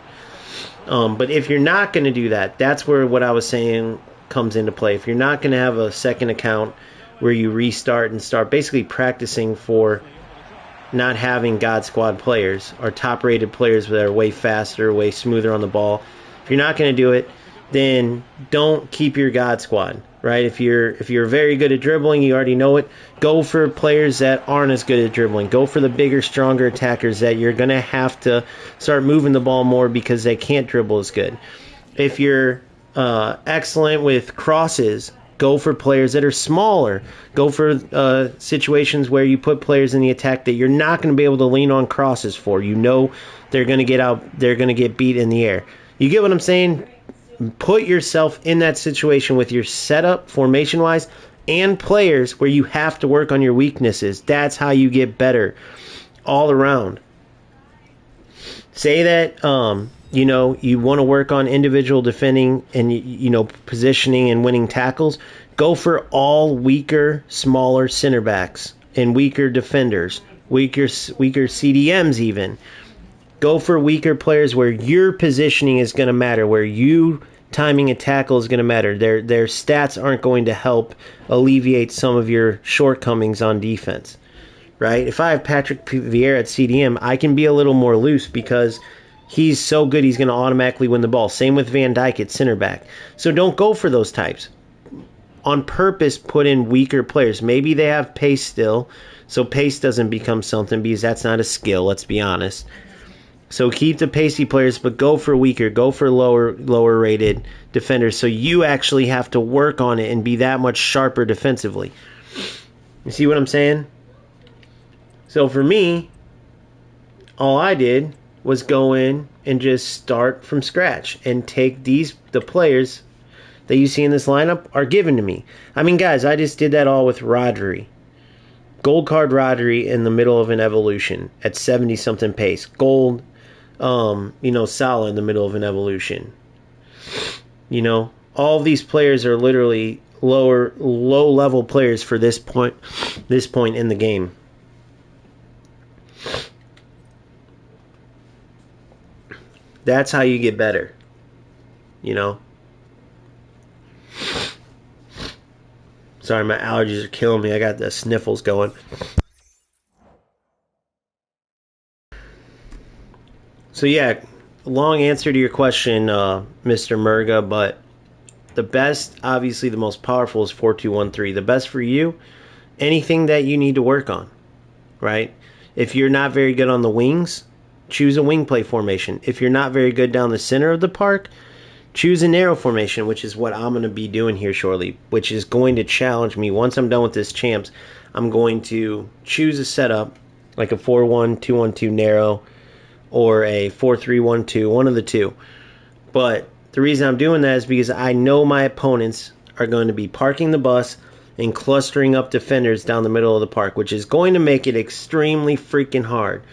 But if you're not going to do that, that's where what I was saying comes into play. If you're not going to have a second account where you restart and start basically practicing for not having God Squad players or top-rated players that are way faster, way smoother on the ball. If you're not going to do it, then don't keep your God Squad, right? If you're very good at dribbling, you already know it. Go for players that aren't as good at dribbling. Go for the bigger, stronger attackers that you're going to have to start moving the ball more because they can't dribble as good. If you're excellent with crosses, go for players that are smaller. Go for situations where you put players in the attack that you're not going to be able to lean on crosses for. They're going to get out. They're going to get beat in the air. You get what I'm saying? Put yourself in that situation with your setup, formation-wise, and players where you have to work on your weaknesses. That's how you get better all around. Say that you want to work on individual defending and positioning and winning tackles. Go for all weaker, smaller center backs and weaker defenders, weaker CDMs even. Go for weaker players where your positioning is going to matter, where you timing a tackle is going to matter. Their stats aren't going to help alleviate some of your shortcomings on defense, right? If I have Patrick Vieira at CDM, I can be a little more loose because he's so good he's going to automatically win the ball. Same with Van Dijk at center back. So don't go for those types. On purpose, put in weaker players. Maybe they have pace still, so pace doesn't become something because that's not a skill, let's be honest. So keep the pacey players, but go for weaker, go for lower rated defenders so you actually have to work on it and be that much sharper defensively. You see what I'm saying? So for me, all I did was go in and just start from scratch and take the players that you see in this lineup are given to me. I mean, guys, I just did that all with Rodri. Gold card Rodri in the middle of an evolution at 70-something pace. Gold, Salah in the middle of an evolution. All of these players are literally low-level players for this point in the game. That's how you get better. Sorry, my allergies are killing me. I got the sniffles going. So yeah, long answer to your question, Mr. Murga, but the best, obviously the most powerful is 4-2-1-3. The best for you, anything that you need to work on, right? If you're not very good on the wings, choose a wing play formation. If you're not very good down the center of the park, choose a narrow formation, which is what I'm going to be doing here shortly, which is going to challenge me. Once I'm done with this champs, I'm going to choose a setup like a 4-1-2-1-2 narrow or a 4-3-1-2, one of the two. But the reason I'm doing that is because I know my opponents are going to be parking the bus and clustering up defenders down the middle of the park, which is going to make it extremely freaking hard.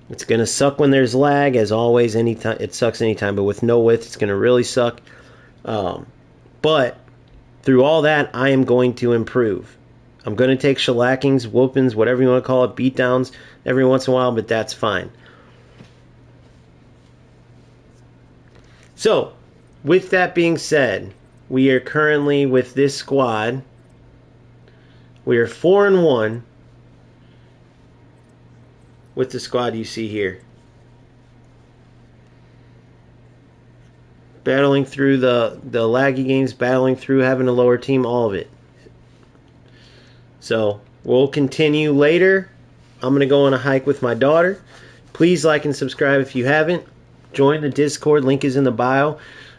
It's going to suck when there's lag, as always. Anytime it sucks anytime, but with no width, it's going to really suck. But through all that, I am going to improve. I'm going to take shellackings, whoopings, whatever you want to call it, beatdowns every once in a while, but that's fine. So, with that being said, we are currently with this squad. We are 4-1 with the squad you see here. Battling through the laggy games, battling through having a lower team, all of it. So, we'll continue later. I'm going to go on a hike with my daughter. Please like and subscribe if you haven't. Join the Discord. Link is in the bio.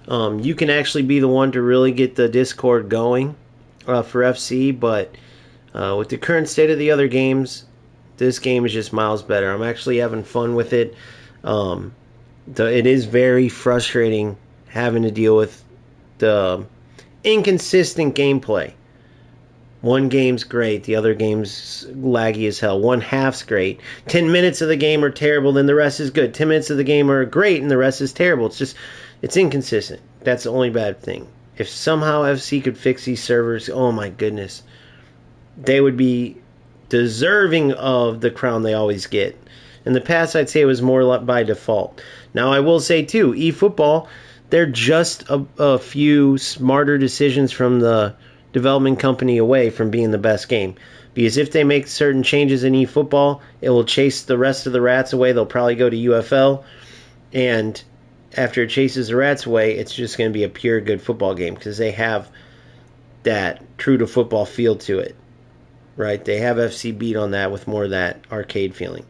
You can actually be the one to really get the Discord going for FC, but with the current state of the other games, this game is just miles better. I'm actually having fun with it. It is very frustrating having to deal with the inconsistent gameplay. One game's great, the other game's laggy as hell. One half's great. 10 minutes of the game are terrible, then the rest is good. 10 minutes of the game are great, and the rest is terrible. It's inconsistent. That's the only bad thing. If somehow FC could fix these servers, oh my goodness, they would be deserving of the crown they always get. In the past, I'd say it was more by default. Now, I will say, too, eFootball, they're just a few smarter decisions from the development company away from being the best game. Because if they make certain changes in eFootball, it will chase the rest of the rats away. They'll probably go to UFL. And after it chases the rats away, it's just going to be a pure good football game because they have that true to football feel to it. Right? They have FC beat on that with more of that arcade feeling.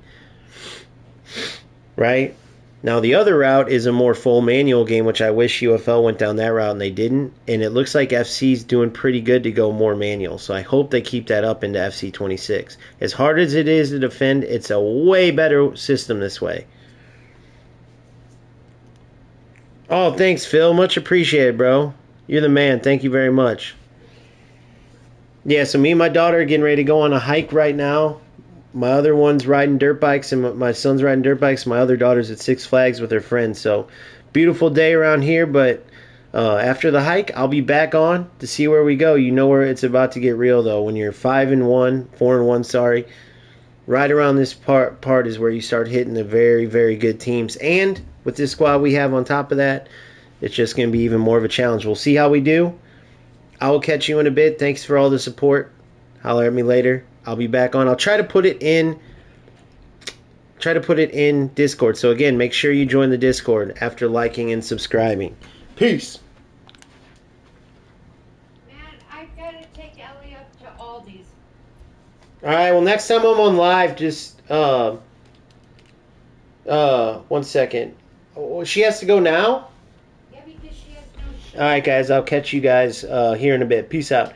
Right? Now, the other route is a more full manual game, which I wish UFL went down that route, and they didn't. And it looks like FC's doing pretty good to go more manual. So I hope they keep that up into FC26. As hard as it is to defend, it's a way better system this way. Oh, thanks, Phil. Much appreciated, bro. You're the man. Thank you very much. Yeah, so me and my daughter are getting ready to go on a hike right now. My other one's riding dirt bikes, and my son's riding dirt bikes. My other daughter's at Six Flags with her friends. So, beautiful day around here, but after the hike, I'll be back on to see where we go. You know where it's about to get real, though. When you're 4-1, sorry. Right around this part is where you start hitting the very, very good teams. And with this squad we have on top of that, it's just going to be even more of a challenge. We'll see how we do. I will catch you in a bit. Thanks for all the support. Holler at me later. I'll be back on. I'll try to put it in Discord. So again, make sure you join the Discord after liking and subscribing. Peace. Man, I gotta take Ellie up to Aldi's. Alright, well next time I'm on live, just 1 second. Oh, she has to go now? Yeah, because she has no shit. Alright guys, I'll catch you guys here in a bit. Peace out.